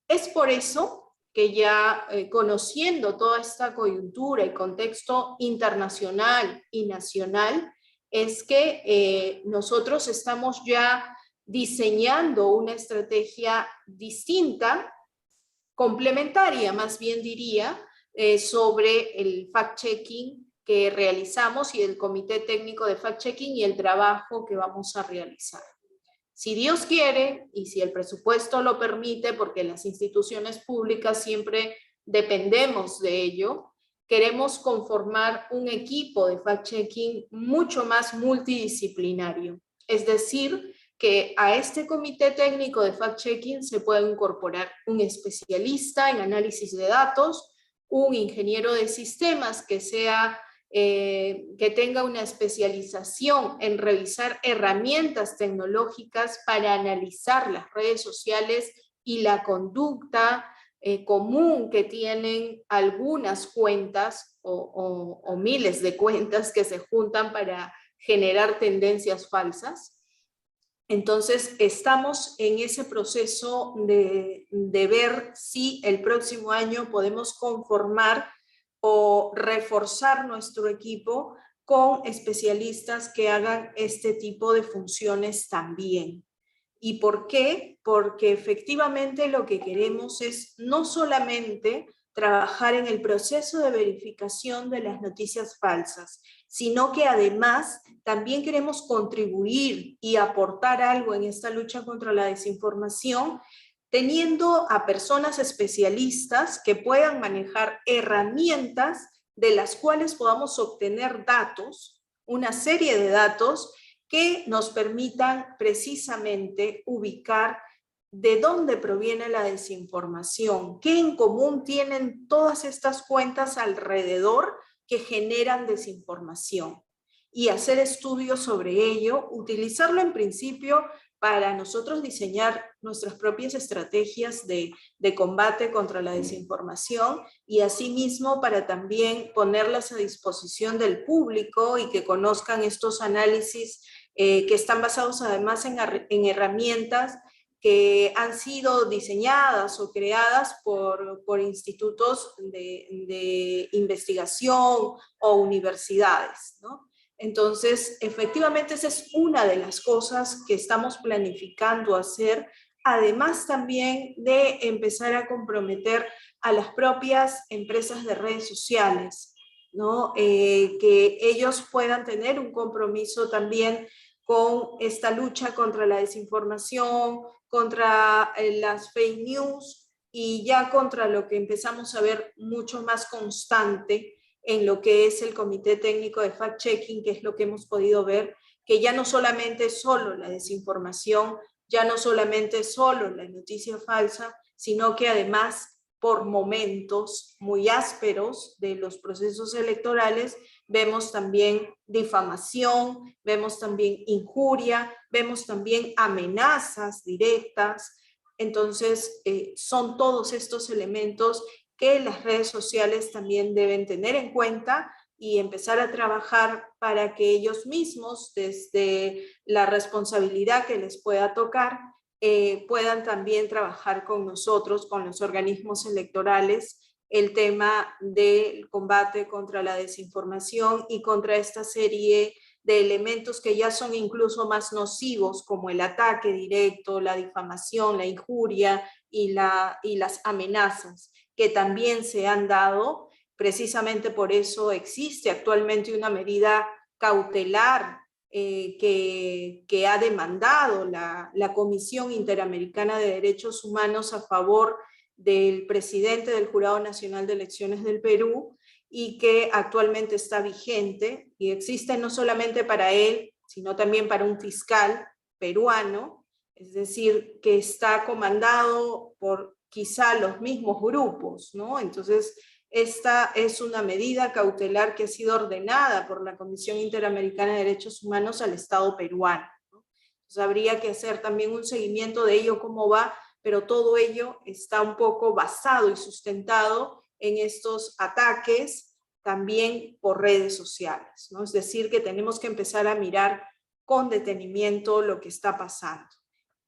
Es por eso que ya conociendo toda esta coyuntura y contexto internacional y nacional, es que nosotros estamos ya diseñando una estrategia distinta, complementaria más bien diría, sobre el fact-checking que realizamos y el Comité Técnico de Fact-Checking y el trabajo que vamos a realizar. Si Dios quiere y si el presupuesto lo permite, porque las instituciones públicas siempre dependemos de ello, queremos conformar un equipo de fact-checking mucho más multidisciplinario. Es decir, que a este comité técnico de fact-checking se puede incorporar un especialista en análisis de datos, un ingeniero de sistemas que tenga una especialización en revisar herramientas tecnológicas para analizar las redes sociales y la conducta común que tienen algunas cuentas o miles de cuentas que se juntan para generar tendencias falsas. Entonces, estamos en ese proceso de ver si el próximo año podemos conformar o reforzar nuestro equipo con especialistas que hagan este tipo de funciones también. ¿Y por qué? Porque efectivamente lo que queremos es no solamente trabajar en el proceso de verificación de las noticias falsas, sino que además también queremos contribuir y aportar algo en esta lucha contra la desinformación, teniendo a personas especialistas que puedan manejar herramientas de las cuales podamos obtener datos, una serie de datos que nos permitan precisamente ubicar de dónde proviene la desinformación, qué en común tienen todas estas cuentas alrededor que generan desinformación y hacer estudios sobre ello, utilizarlo en principio para nosotros diseñar nuestras propias estrategias de combate contra la desinformación y asimismo para también ponerlas a disposición del público y que conozcan estos análisis que están basados además en herramientas que han sido diseñadas o creadas por institutos de investigación o universidades, ¿no? Entonces, efectivamente, esa es una de las cosas que estamos planificando hacer, además también de empezar a comprometer a las propias empresas de redes sociales, ¿no? Que ellos puedan tener un compromiso también con esta lucha contra la desinformación, contra las fake news y ya contra lo que empezamos a ver mucho más constante en lo que es el Comité Técnico de Fact-Checking, que es lo que hemos podido ver, que ya no solamente es solo la desinformación, ya no solamente es solo la noticia falsa, sino que además por momentos muy ásperos de los procesos electorales, vemos también difamación, vemos también injuria, vemos también amenazas directas. Entonces, son todos estos elementos que las redes sociales también deben tener en cuenta y empezar a trabajar para que ellos mismos, desde la responsabilidad que les pueda tocar, puedan también trabajar con nosotros, con los organismos electorales, el tema del combate contra la desinformación y contra esta serie de elementos que ya son incluso más nocivos, como el ataque directo, la difamación, la injuria y las amenazas, que también se han dado. Precisamente por eso existe actualmente una medida cautelar que ha demandado la Comisión Interamericana de Derechos Humanos a favor del presidente del Jurado Nacional de Elecciones del Perú y que actualmente está vigente y existe no solamente para él, sino también para un fiscal peruano, es decir, que está comandado por quizá los mismos grupos, ¿no? Entonces, Esta es una medida cautelar que ha sido ordenada por la Comisión Interamericana de Derechos Humanos al Estado peruano, ¿no? Entonces habría que hacer también un seguimiento de ello, cómo va, pero todo ello está un poco basado y sustentado en estos ataques también por redes sociales, ¿no? Es decir, que tenemos que empezar a mirar con detenimiento lo que está pasando.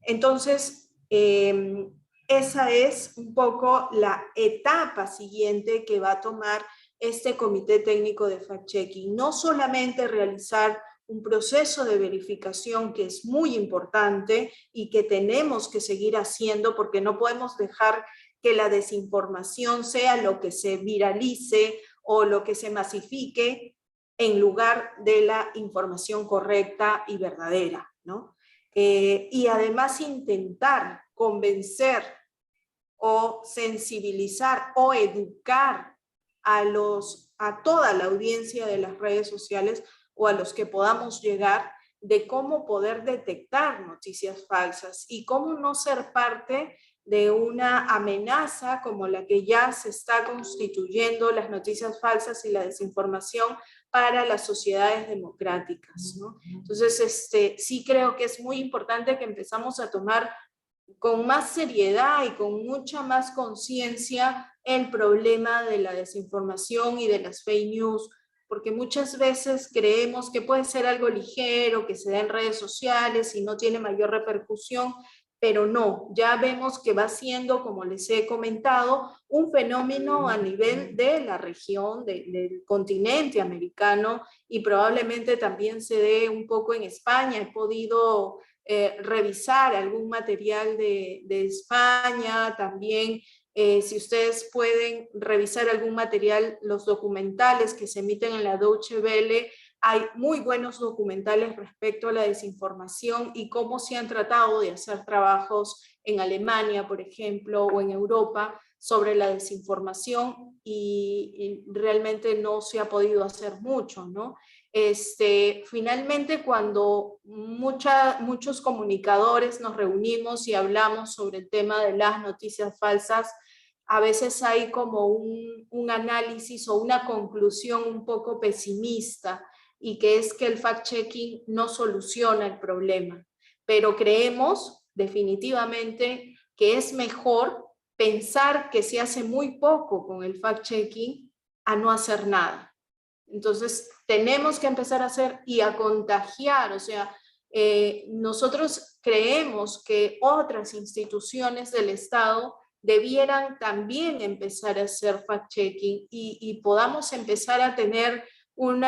Entonces, esa es un poco la etapa siguiente que va a tomar este comité técnico de fact-checking. No solamente realizar un proceso de verificación que es muy importante y que tenemos que seguir haciendo porque no podemos dejar que la desinformación sea lo que se viralice o lo que se masifique en lugar de la información correcta y verdadera, ¿no? Y además intentar convencer o sensibilizar o educar a toda la audiencia de las redes sociales o a los que podamos llegar de cómo poder detectar noticias falsas y cómo no ser parte de una amenaza como la que ya se está constituyendo las noticias falsas y la desinformación para las sociedades democráticas, ¿no? Entonces, sí creo que es muy importante que empezamos a tomar con más seriedad y con mucha más conciencia el problema de la desinformación y de las fake news, porque muchas veces creemos que puede ser algo ligero, que se da en redes sociales y no tiene mayor repercusión, pero no, ya vemos que va siendo, como les he comentado, un fenómeno a nivel de la región, del continente americano, y probablemente también se dé un poco en España. He podido revisar algún material de España, también si ustedes pueden revisar algún material, los documentales que se emiten en la Deutsche Welle, hay muy buenos documentales respecto a la desinformación y cómo se han tratado de hacer trabajos en Alemania, por ejemplo, o en Europa sobre la desinformación y realmente no se ha podido hacer mucho, ¿no? Finalmente, cuando muchos comunicadores nos reunimos y hablamos sobre el tema de las noticias falsas, a veces hay como un análisis o una conclusión un poco pesimista, y que es que el fact-checking no soluciona el problema. Pero creemos definitivamente que es mejor pensar que se hace muy poco con el fact-checking a no hacer nada. Entonces, tenemos que empezar a hacer y a contagiar, o sea, nosotros creemos que otras instituciones del Estado debieran también empezar a hacer fact-checking y podamos empezar a tener un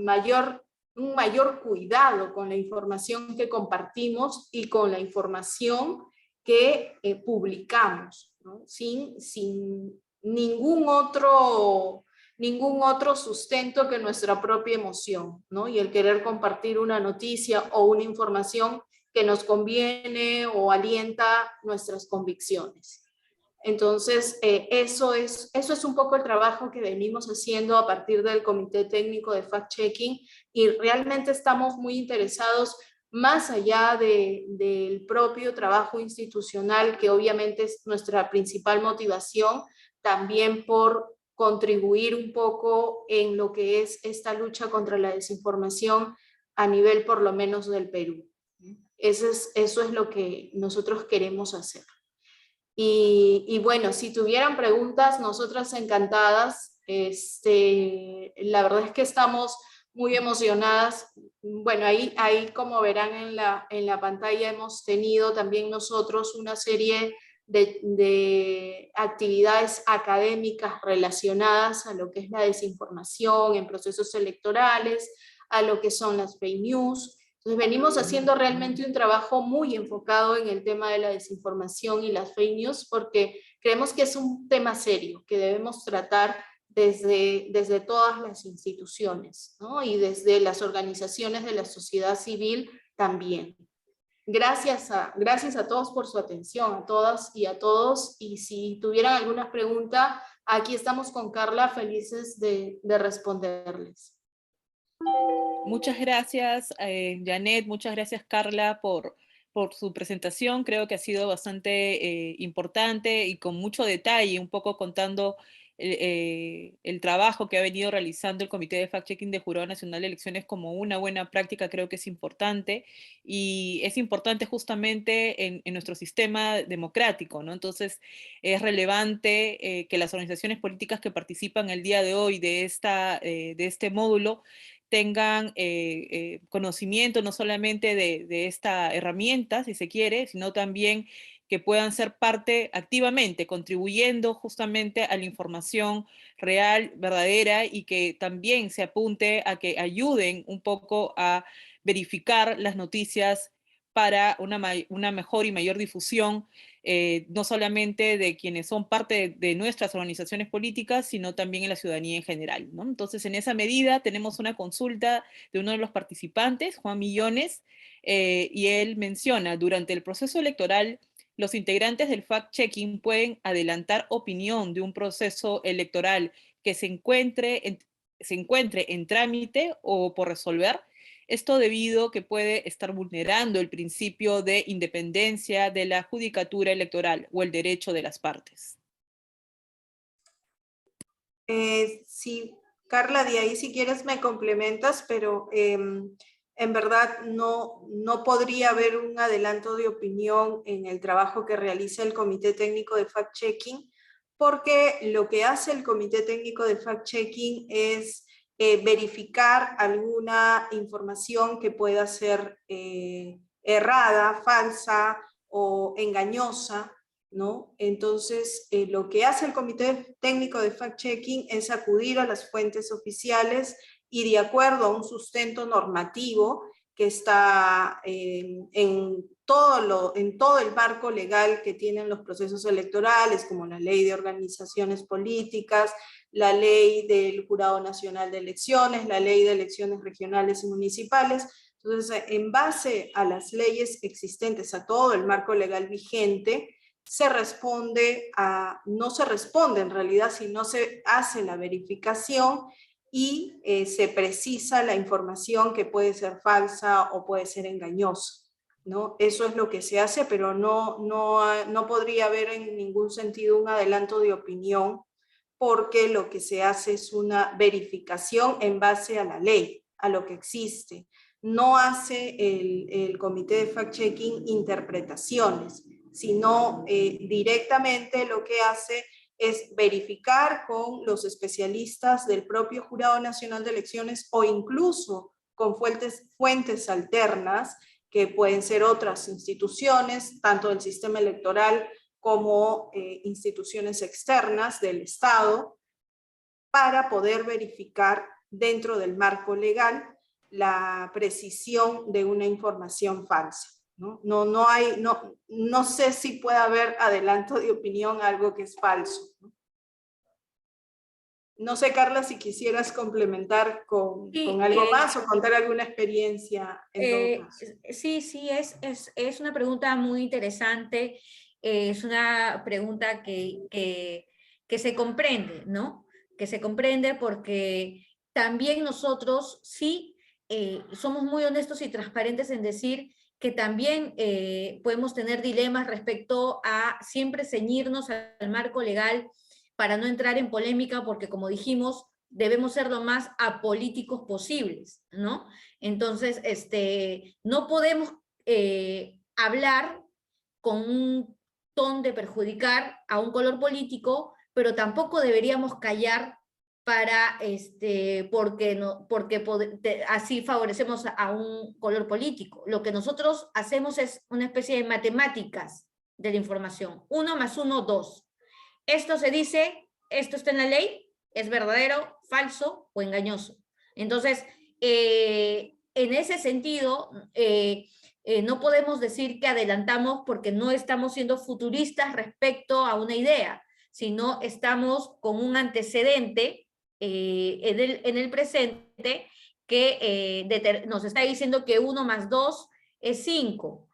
mayor cuidado con la información que compartimos y con la información que publicamos, ¿no? Sin ningún otro sustento que nuestra propia emoción, ¿no? Y el querer compartir una noticia o una información que nos conviene o alienta nuestras convicciones. Entonces, eso es un poco el trabajo que venimos haciendo a partir del Comité Técnico de Fact-Checking, y realmente estamos muy interesados, más allá del propio trabajo institucional, que obviamente es nuestra principal motivación, también por contribuir un poco en lo que es esta lucha contra la desinformación a nivel por lo menos del Perú. Eso es lo que nosotros queremos hacer. Y bueno, si tuvieran preguntas, nosotras encantadas. La verdad es que estamos muy emocionadas. Bueno, ahí como verán en la pantalla, hemos tenido también nosotros una serie de actividades académicas relacionadas a lo que es la desinformación en procesos electorales, a lo que son las fake news. Entonces venimos haciendo realmente un trabajo muy enfocado en el tema de la desinformación y las fake news, porque creemos que es un tema serio que debemos tratar desde todas las instituciones, ¿no? Y desde las organizaciones de la sociedad civil también. Gracias a todos por su atención, a todas y a todos, y si tuvieran alguna pregunta, aquí estamos con Carla felices de responderles. Muchas gracias, Janet, muchas gracias, Carla, por su presentación. Creo que ha sido bastante importante y con mucho detalle, un poco contando el trabajo que ha venido realizando el Comité de Fact-Checking de Jurado Nacional de Elecciones como una buena práctica, creo que es importante, y es importante justamente en nuestro sistema democrático, ¿no? Entonces, es relevante que las organizaciones políticas que participan el día de hoy de este módulo tengan conocimiento no solamente de esta herramienta, si se quiere, sino también que puedan ser parte activamente, contribuyendo justamente a la información real, verdadera, y que también se apunte a que ayuden un poco a verificar las noticias para una mejor y mayor difusión, no solamente de quienes son parte de nuestras organizaciones políticas, sino también en la ciudadanía en general, ¿no? Entonces, en esa medida, tenemos una consulta de uno de los participantes, Juan Millones, y él menciona, durante el proceso electoral, los integrantes del fact-checking pueden adelantar opinión de un proceso electoral que se encuentre en trámite o por resolver. Esto debido a que puede estar vulnerando el principio de independencia de la judicatura electoral o el derecho de las partes. Sí, Carla, de ahí si quieres me complementas, pero en verdad no podría haber un adelanto de opinión en el trabajo que realiza el Comité Técnico de Fact-Checking, porque lo que hace el Comité Técnico de Fact-Checking es verificar alguna información que pueda ser errada, falsa o engañosa, ¿no? Entonces, lo que hace el Comité Técnico de Fact-Checking es acudir a las fuentes oficiales y de acuerdo a un sustento normativo que está en todo el marco legal que tienen los procesos electorales, como la ley de organizaciones políticas, la ley del Jurado Nacional de Elecciones, la ley de elecciones regionales y municipales. Entonces, en base a las leyes existentes, a todo el marco legal vigente, no se responde en realidad, sino se hace la verificación y se precisa la información que puede ser falsa o puede ser engañosa, ¿no? Eso es lo que se hace, pero no podría haber en ningún sentido un adelanto de opinión, porque lo que se hace es una verificación en base a la ley, a lo que existe. No hace el Comité de Fact-Checking interpretaciones, sino directamente lo que hace es verificar con los especialistas del propio Jurado Nacional de Elecciones o incluso con fuentes alternas, que pueden ser otras instituciones, tanto del sistema electoral como instituciones externas del Estado, para poder verificar dentro del marco legal la precisión de una información falsa. No sé si puede haber adelanto de opinión a algo que es falso. No sé, Carla, si quisieras complementar con algo más o contar alguna experiencia en todo caso. Sí, es una pregunta muy interesante, es una pregunta que se comprende, ¿no? Que se comprende porque también nosotros sí somos muy honestos y transparentes en decir que también podemos tener dilemas respecto a siempre ceñirnos al marco legal para no entrar en polémica, porque como dijimos, debemos ser lo más apolíticos posibles, ¿no? Entonces, no podemos hablar con un ton de perjudicar a un color político, pero tampoco deberíamos callar para, porque así favorecemos a un color político. Lo que nosotros hacemos es una especie de matemáticas de la información. 1 más 1, 2. Esto se dice, esto está en la ley, es verdadero, falso o engañoso. Entonces, en ese sentido, no podemos decir que adelantamos porque no estamos siendo futuristas respecto a una idea, sino estamos con un antecedente en el presente que nos está diciendo que 1 más 2 es 5.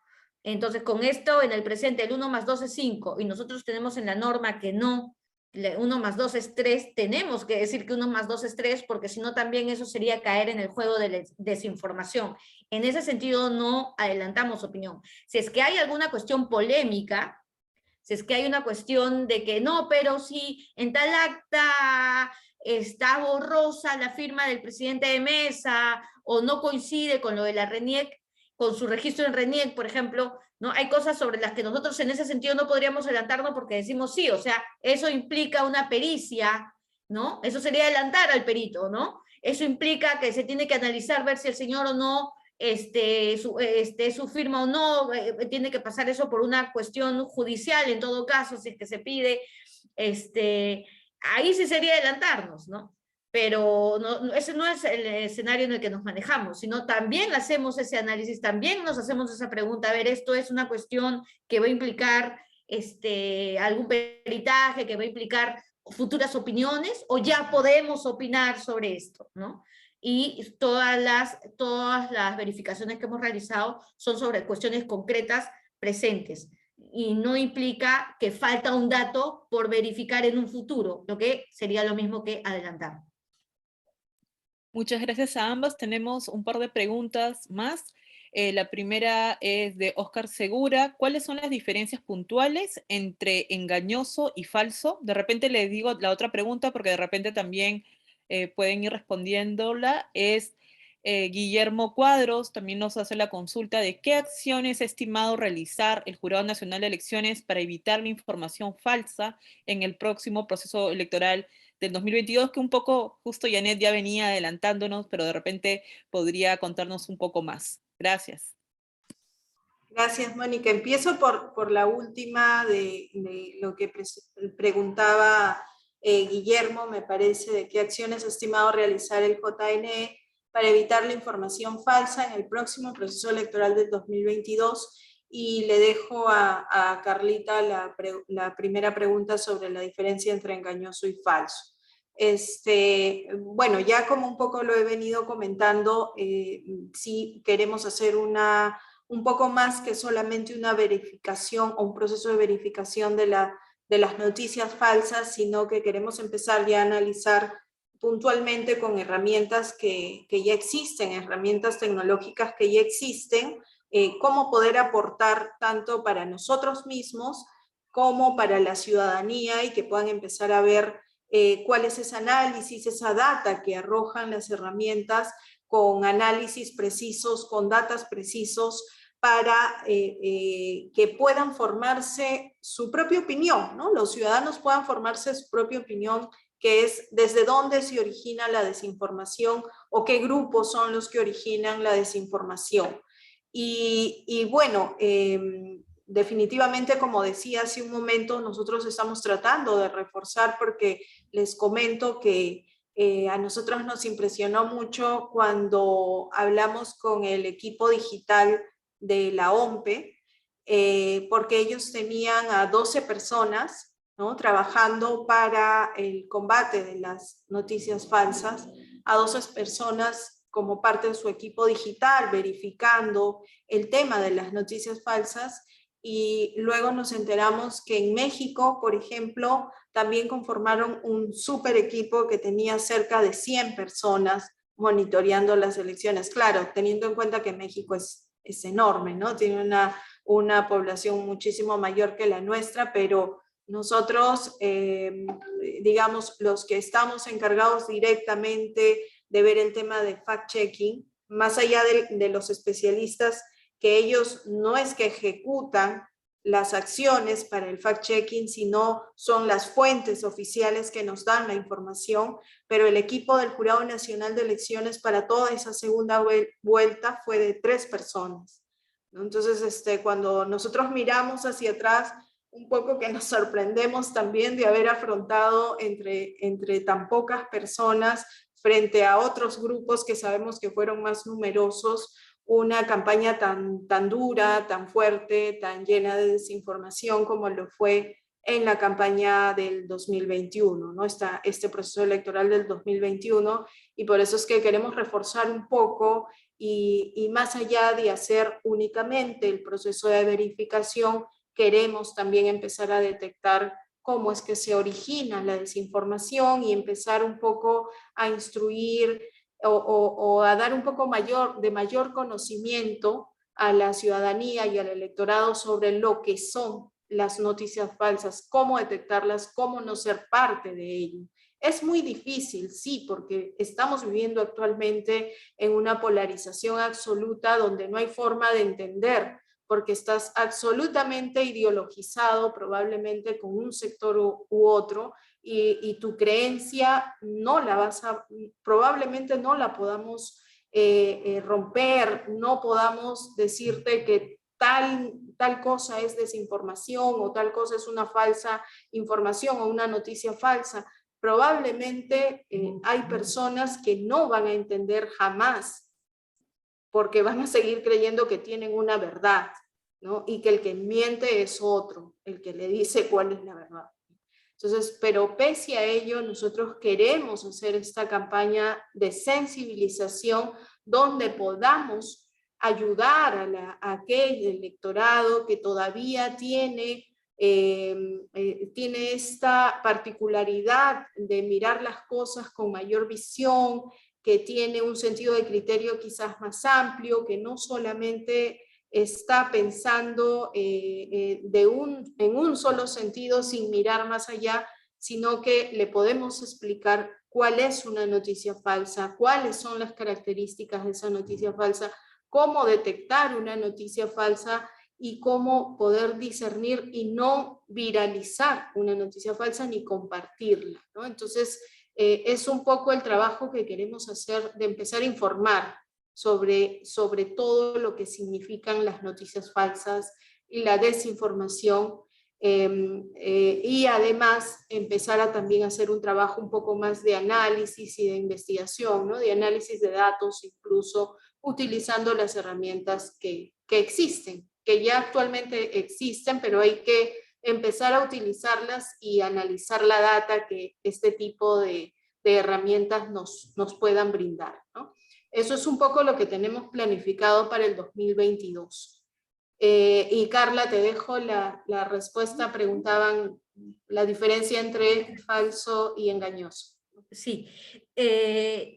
Entonces, con esto, en el presente, el 1 más 2 es 5, y nosotros tenemos en la norma que no, 1 más 2 es 3, tenemos que decir que 1 más 2 es 3, porque si no también eso sería caer en el juego de la desinformación. En ese sentido no adelantamos opinión. Si es que hay alguna cuestión polémica, Si es que hay una cuestión de que no, pero si en tal acta está borrosa la firma del presidente de mesa o no coincide con lo de la RENIEC, con su registro en RENIEC, por ejemplo, ¿no? Hay cosas sobre las que nosotros en ese sentido no podríamos adelantarnos porque decimos sí, o sea, eso implica una pericia, ¿no? Eso sería adelantar al perito, ¿no? Eso implica que se tiene que analizar, ver si el señor o no, su firma o no, tiene que pasar eso por una cuestión judicial en todo caso, si es que se pide, ahí sí sería adelantarnos, ¿no? Pero ese no es el escenario en el que nos manejamos, sino también hacemos ese análisis, también nos hacemos esa pregunta, a ver, esto es una cuestión que va a implicar algún peritaje, que va a implicar futuras opiniones, o ya podemos opinar sobre esto, ¿no? Y todas las verificaciones que hemos realizado son sobre cuestiones concretas presentes, y no implica que falta un dato por verificar en un futuro, lo que sería lo mismo que adelantar. Muchas gracias a ambas. Tenemos un par de preguntas más. La primera es de Oscar Segura. ¿Cuáles son las diferencias puntuales entre engañoso y falso? De repente les digo la otra pregunta porque de repente también pueden ir respondiéndola. Es Guillermo Cuadros, también nos hace la consulta de qué acciones ha estimado realizar el Jurado Nacional de Elecciones para evitar la información falsa en el próximo proceso electoral del 2022, que un poco, justo Janet ya venía adelantándonos, pero de repente podría contarnos un poco más. Gracias. Gracias, Mónica. Empiezo por la última de lo que preguntaba Guillermo, me parece, de qué acciones ha estimado realizar el JNE para evitar la información falsa en el próximo proceso electoral del 2022. Y le dejo a Carlita la primera pregunta sobre la diferencia entre engañoso y falso. Bueno, ya como un poco lo he venido comentando, sí queremos hacer un poco más que solamente una verificación o un proceso de verificación de las noticias falsas, sino que queremos empezar ya a analizar puntualmente con herramientas que ya existen, herramientas tecnológicas que ya existen, cómo poder aportar tanto para nosotros mismos como para la ciudadanía y que puedan empezar a ver cuál es ese análisis, esa data que arrojan las herramientas con análisis precisos, con datos precisos, para que puedan formarse su propia opinión, ¿no? Los ciudadanos puedan formarse su propia opinión, que es desde dónde se origina la desinformación o qué grupos son los que originan la desinformación. Y bueno, definitivamente, como decía hace un momento, nosotros estamos tratando de reforzar, porque les comento que a nosotros nos impresionó mucho cuando hablamos con el equipo digital de la OMPE, porque ellos tenían a 12 personas, ¿no?, trabajando para el combate de las noticias falsas, a 12 personas como parte de su equipo digital, verificando el tema de las noticias falsas. Y luego nos enteramos que en México, por ejemplo, también conformaron un super equipo que tenía cerca de 100 personas monitoreando las elecciones. Claro, teniendo en cuenta que México es enorme, ¿no? Tiene una población muchísimo mayor que la nuestra, pero nosotros, digamos, los que estamos encargados directamente de ver el tema de fact-checking, más allá de los especialistas, que ellos no es que ejecutan las acciones para el fact-checking, sino son las fuentes oficiales que nos dan la información, pero el equipo del Jurado Nacional de Elecciones para toda esa segunda vuelta fue de 3 personas. Entonces, cuando nosotros miramos hacia atrás, un poco que nos sorprendemos también de haber afrontado entre tan pocas personas frente a otros grupos que sabemos que fueron más numerosos, una campaña tan dura, tan fuerte, tan llena de desinformación como lo fue en la campaña del 2021, ¿no? Este proceso electoral del 2021, y por eso es que queremos reforzar un poco y más allá de hacer únicamente el proceso de verificación, queremos también empezar a detectar cómo es que se origina la desinformación y empezar un poco a instruir o a dar un poco de mayor conocimiento a la ciudadanía y al electorado sobre lo que son las noticias falsas, cómo detectarlas, cómo no ser parte de ello. Es muy difícil, sí, porque estamos viviendo actualmente en una polarización absoluta donde no hay forma de entender, porque estás absolutamente ideologizado probablemente con un sector u otro, y tu creencia no la probablemente no la podamos romper, no podamos decirte que tal cosa es desinformación o tal cosa es una falsa información o una noticia falsa. Probablemente hay personas que no van a entender jamás, porque van a seguir creyendo que tienen una verdad, ¿no? Y que el que miente es otro, el que le dice cuál es la verdad. Entonces, pero pese a ello, nosotros queremos hacer esta campaña de sensibilización donde podamos ayudar a aquel electorado que todavía tiene esta particularidad de mirar las cosas con mayor visión, que tiene un sentido de criterio quizás más amplio, que no solamente está pensando en un solo sentido sin mirar más allá, sino que le podemos explicar cuál es una noticia falsa, cuáles son las características de esa noticia falsa, cómo detectar una noticia falsa y cómo poder discernir y no viralizar una noticia falsa ni compartirla, ¿no? Entonces, es un poco el trabajo que queremos hacer de empezar a informar sobre todo lo que significan las noticias falsas y la desinformación, y además empezar a también hacer un trabajo un poco más de análisis y de investigación, ¿no? De análisis de datos, incluso utilizando las herramientas que existen, que ya actualmente existen, pero hay que empezar a utilizarlas y analizar la data que este tipo de herramientas nos puedan brindar, ¿no? Eso es un poco lo que tenemos planificado para el 2022. Y Carla, te dejo la respuesta. Preguntaban la diferencia entre falso y engañoso. Sí,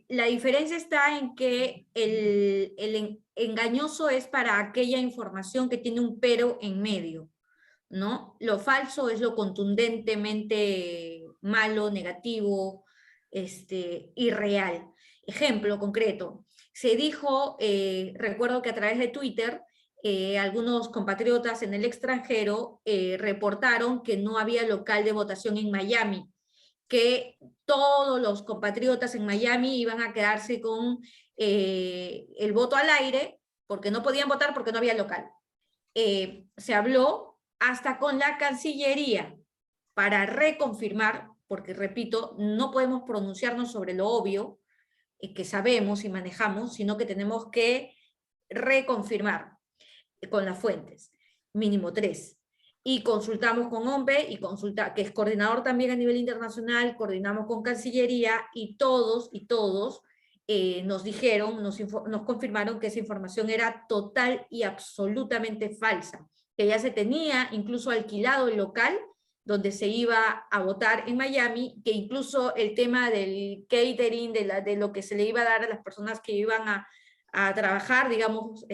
la diferencia está en que el engañoso es para aquella información que tiene un pero en medio, ¿no? Lo falso es lo contundentemente malo, negativo, irreal. Ejemplo concreto, se dijo, recuerdo que a través de Twitter, algunos compatriotas en el extranjero reportaron que no había local de votación en Miami, que todos los compatriotas en Miami iban a quedarse con el voto al aire, porque no podían votar porque no había local. Se habló hasta con la Cancillería para reconfirmar, porque repito, no podemos pronunciarnos sobre lo obvio que sabemos y manejamos, sino que tenemos que reconfirmar con las fuentes, mínimo 3. Y consultamos con OMPE, que es coordinador también a nivel internacional, coordinamos con Cancillería, y todos nos dijeron, nos confirmaron que esa información era total y absolutamente falsa, que ya se tenía incluso alquilado el local donde se iba a votar en Miami, que incluso el tema del catering, de lo que se le iba a dar a las personas que iban a trabajar, digamos,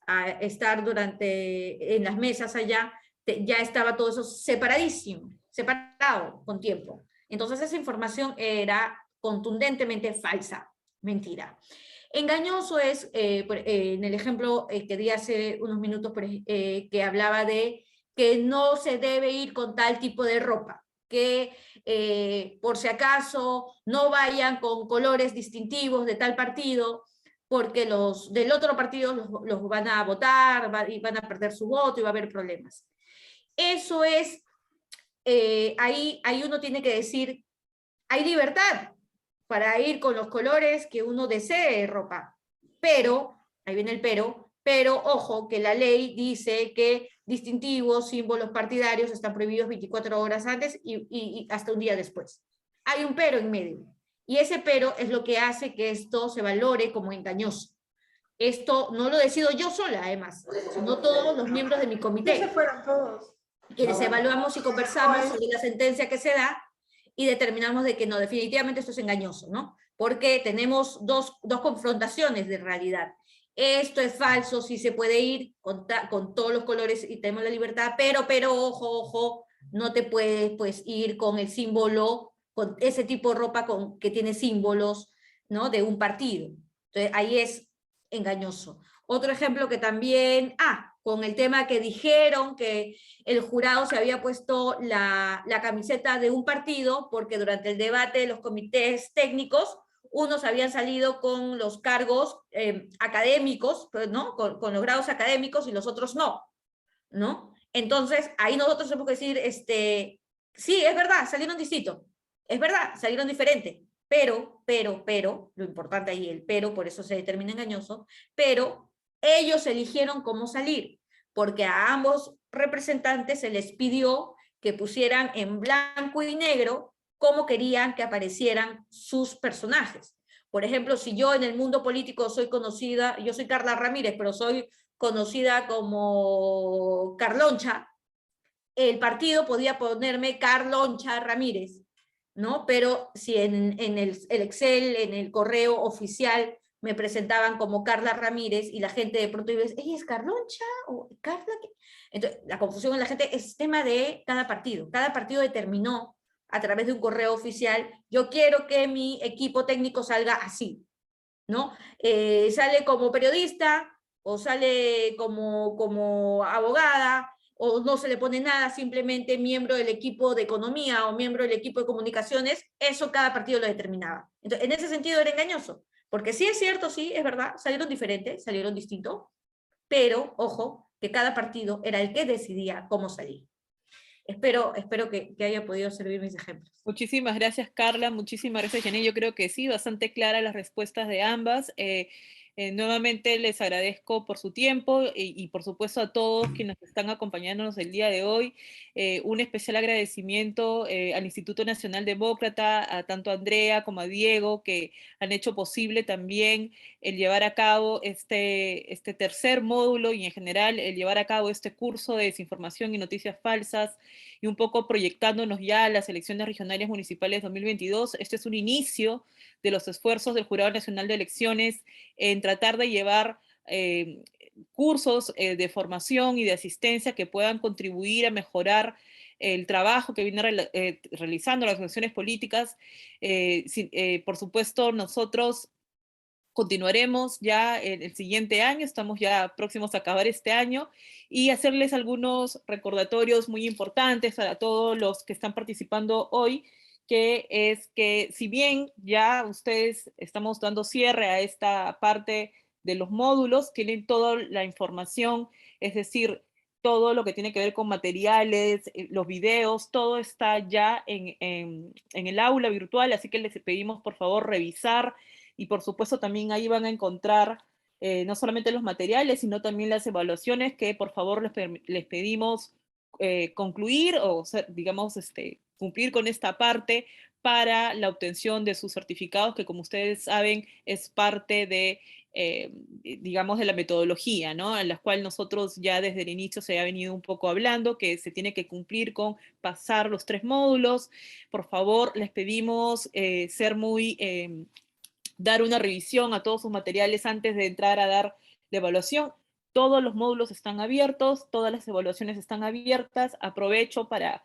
a estar en las mesas allá, ya estaba todo eso separado con tiempo. Entonces esa información era contundentemente falsa, mentira. Engañoso es, en el ejemplo que di hace unos minutos, que hablaba de que no se debe ir con tal tipo de ropa, que por si acaso no vayan con colores distintivos de tal partido, porque los del otro partido los van a votar y van a perder su voto y va a haber problemas. Eso es, ahí uno tiene que decir, hay libertad para ir con los colores que uno desee de ropa, pero, ahí viene el pero ojo, que la ley dice que distintivos, símbolos partidarios están prohibidos 24 horas antes y hasta un día después. Hay un pero en medio. Y ese pero es lo que hace que esto se valore como engañoso. Esto no lo decido yo sola, además, sino todos los miembros de mi comité. Se fueron todos. Quienes evaluamos y conversamos sobre la sentencia que se da y determinamos de que no, definitivamente esto es engañoso, ¿no? Porque tenemos dos confrontaciones de realidad. esto es falso, sí se puede ir con todos los colores y tenemos la libertad, pero ojo, no te puedes pues ir con el símbolo, con ese tipo de ropa que tiene símbolos, ¿no? De un partido. Entonces ahí es engañoso. Otro ejemplo que también, con el tema que dijeron que el jurado se había puesto la camiseta de un partido porque durante el debate de los comités técnicos unos habían salido con los cargos académicos, ¿no? Con los grados académicos y los otros no, ¿no? Entonces, ahí nosotros tenemos que decir, sí, es verdad, salieron distintos, es verdad, salieron diferentes, pero, lo importante ahí, el pero, por eso se determina engañoso, pero ellos eligieron cómo salir, porque a ambos representantes se les pidió que pusieran en blanco y negro cómo querían que aparecieran sus personajes. Por ejemplo, si yo en el mundo político soy conocida, yo soy Carla Ramírez, pero soy conocida como Carloncha, el partido podía ponerme Carloncha Ramírez, ¿no? Pero si en el Excel, en el correo oficial, me presentaban como Carla Ramírez y la gente de pronto iba a decir, ¿ella es Carloncha? ¿O Carla? ¿Qué? Entonces, la confusión en la gente es tema de cada partido. Cada partido determinó a través de un correo oficial, yo quiero que mi equipo técnico salga así, ¿no? Sale como periodista o sale como abogada o no se le pone nada, simplemente miembro del equipo de economía o miembro del equipo de comunicaciones, eso cada partido lo determinaba. Entonces, en ese sentido era engañoso, porque sí es cierto, sí, es verdad, salieron diferentes, salieron distintos, pero, ojo, que cada partido era el que decidía cómo salir. Espero que haya podido servir mis ejemplos. Muchísimas gracias, Carla. Muchísimas gracias, Janet. Yo creo que sí, bastante claras las respuestas de ambas. Nuevamente les agradezco por su tiempo y por supuesto a todos quienes están acompañándonos el día de hoy. Un especial agradecimiento al Instituto Nacional Demócrata, a tanto a Andrea como a Diego, que han hecho posible también el llevar a cabo este tercer módulo y en general el llevar a cabo este curso de desinformación y noticias falsas y un poco proyectándonos ya a las elecciones regionales municipales 2022. Este es un inicio de los esfuerzos del Jurado Nacional de Elecciones en tratar de llevar cursos de formación y de asistencia que puedan contribuir a mejorar el trabajo que viene realizando las organizaciones políticas. Por supuesto, nosotros continuaremos ya en el siguiente año, estamos ya próximos a acabar este año, y hacerles algunos recordatorios muy importantes a todos los que están participando hoy, que es que si bien ya ustedes estamos dando cierre a esta parte de los módulos, tienen toda la información, es decir, todo lo que tiene que ver con materiales, los videos, todo está ya en el aula virtual, así que les pedimos por favor revisar y por supuesto también ahí van a encontrar no solamente los materiales, sino también las evaluaciones que por favor les pedimos concluir o digamos cumplir con esta parte para la obtención de sus certificados, que como ustedes saben es parte de, digamos, de la metodología, ¿no? En la cual nosotros ya desde el inicio se ha venido un poco hablando, que se tiene que cumplir con pasar los 3 módulos. Por favor, les pedimos ser muy dar una revisión a todos sus materiales antes de entrar a dar la evaluación. Todos los módulos están abiertos, todas las evaluaciones están abiertas. Aprovecho para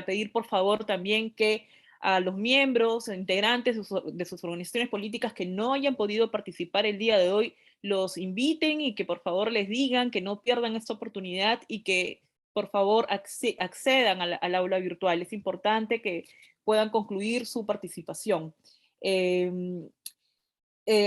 pedir, por favor, también que a los miembros, integrantes de sus organizaciones políticas que no hayan podido participar el día de hoy, los inviten y que por favor les digan que no pierdan esta oportunidad y que por favor accedan al aula virtual. Es importante que puedan concluir su participación.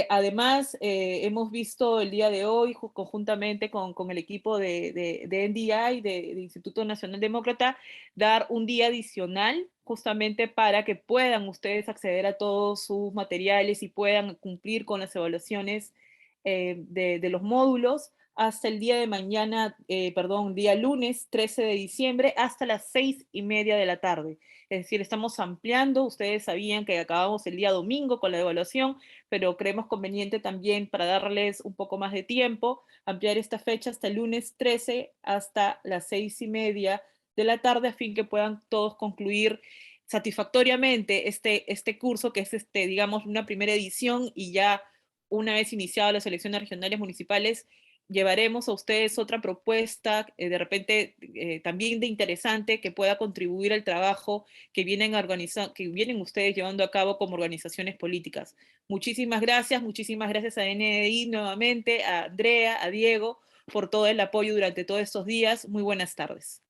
Además, hemos visto el día de hoy, conjuntamente con el equipo de NDI, de Instituto Nacional Demócrata, dar un día adicional justamente para que puedan ustedes acceder a todos sus materiales y puedan cumplir con las evaluaciones de los módulos hasta el día de mañana, día lunes 13 de diciembre, hasta las 6:30 de la tarde. Es decir, estamos ampliando, ustedes sabían que acabamos el día domingo con la evaluación, pero creemos conveniente también para darles un poco más de tiempo, ampliar esta fecha hasta el lunes 13 hasta las 6:30 de la tarde, a fin que puedan todos concluir satisfactoriamente este curso, que es digamos, una primera edición y ya una vez iniciadas las elecciones regionales municipales, llevaremos a ustedes otra propuesta, de repente también de interesante, que pueda contribuir al trabajo que vienen ustedes llevando a cabo como organizaciones políticas. Muchísimas gracias a NDI nuevamente, a Andrea, a Diego, por todo el apoyo durante todos estos días. Muy buenas tardes.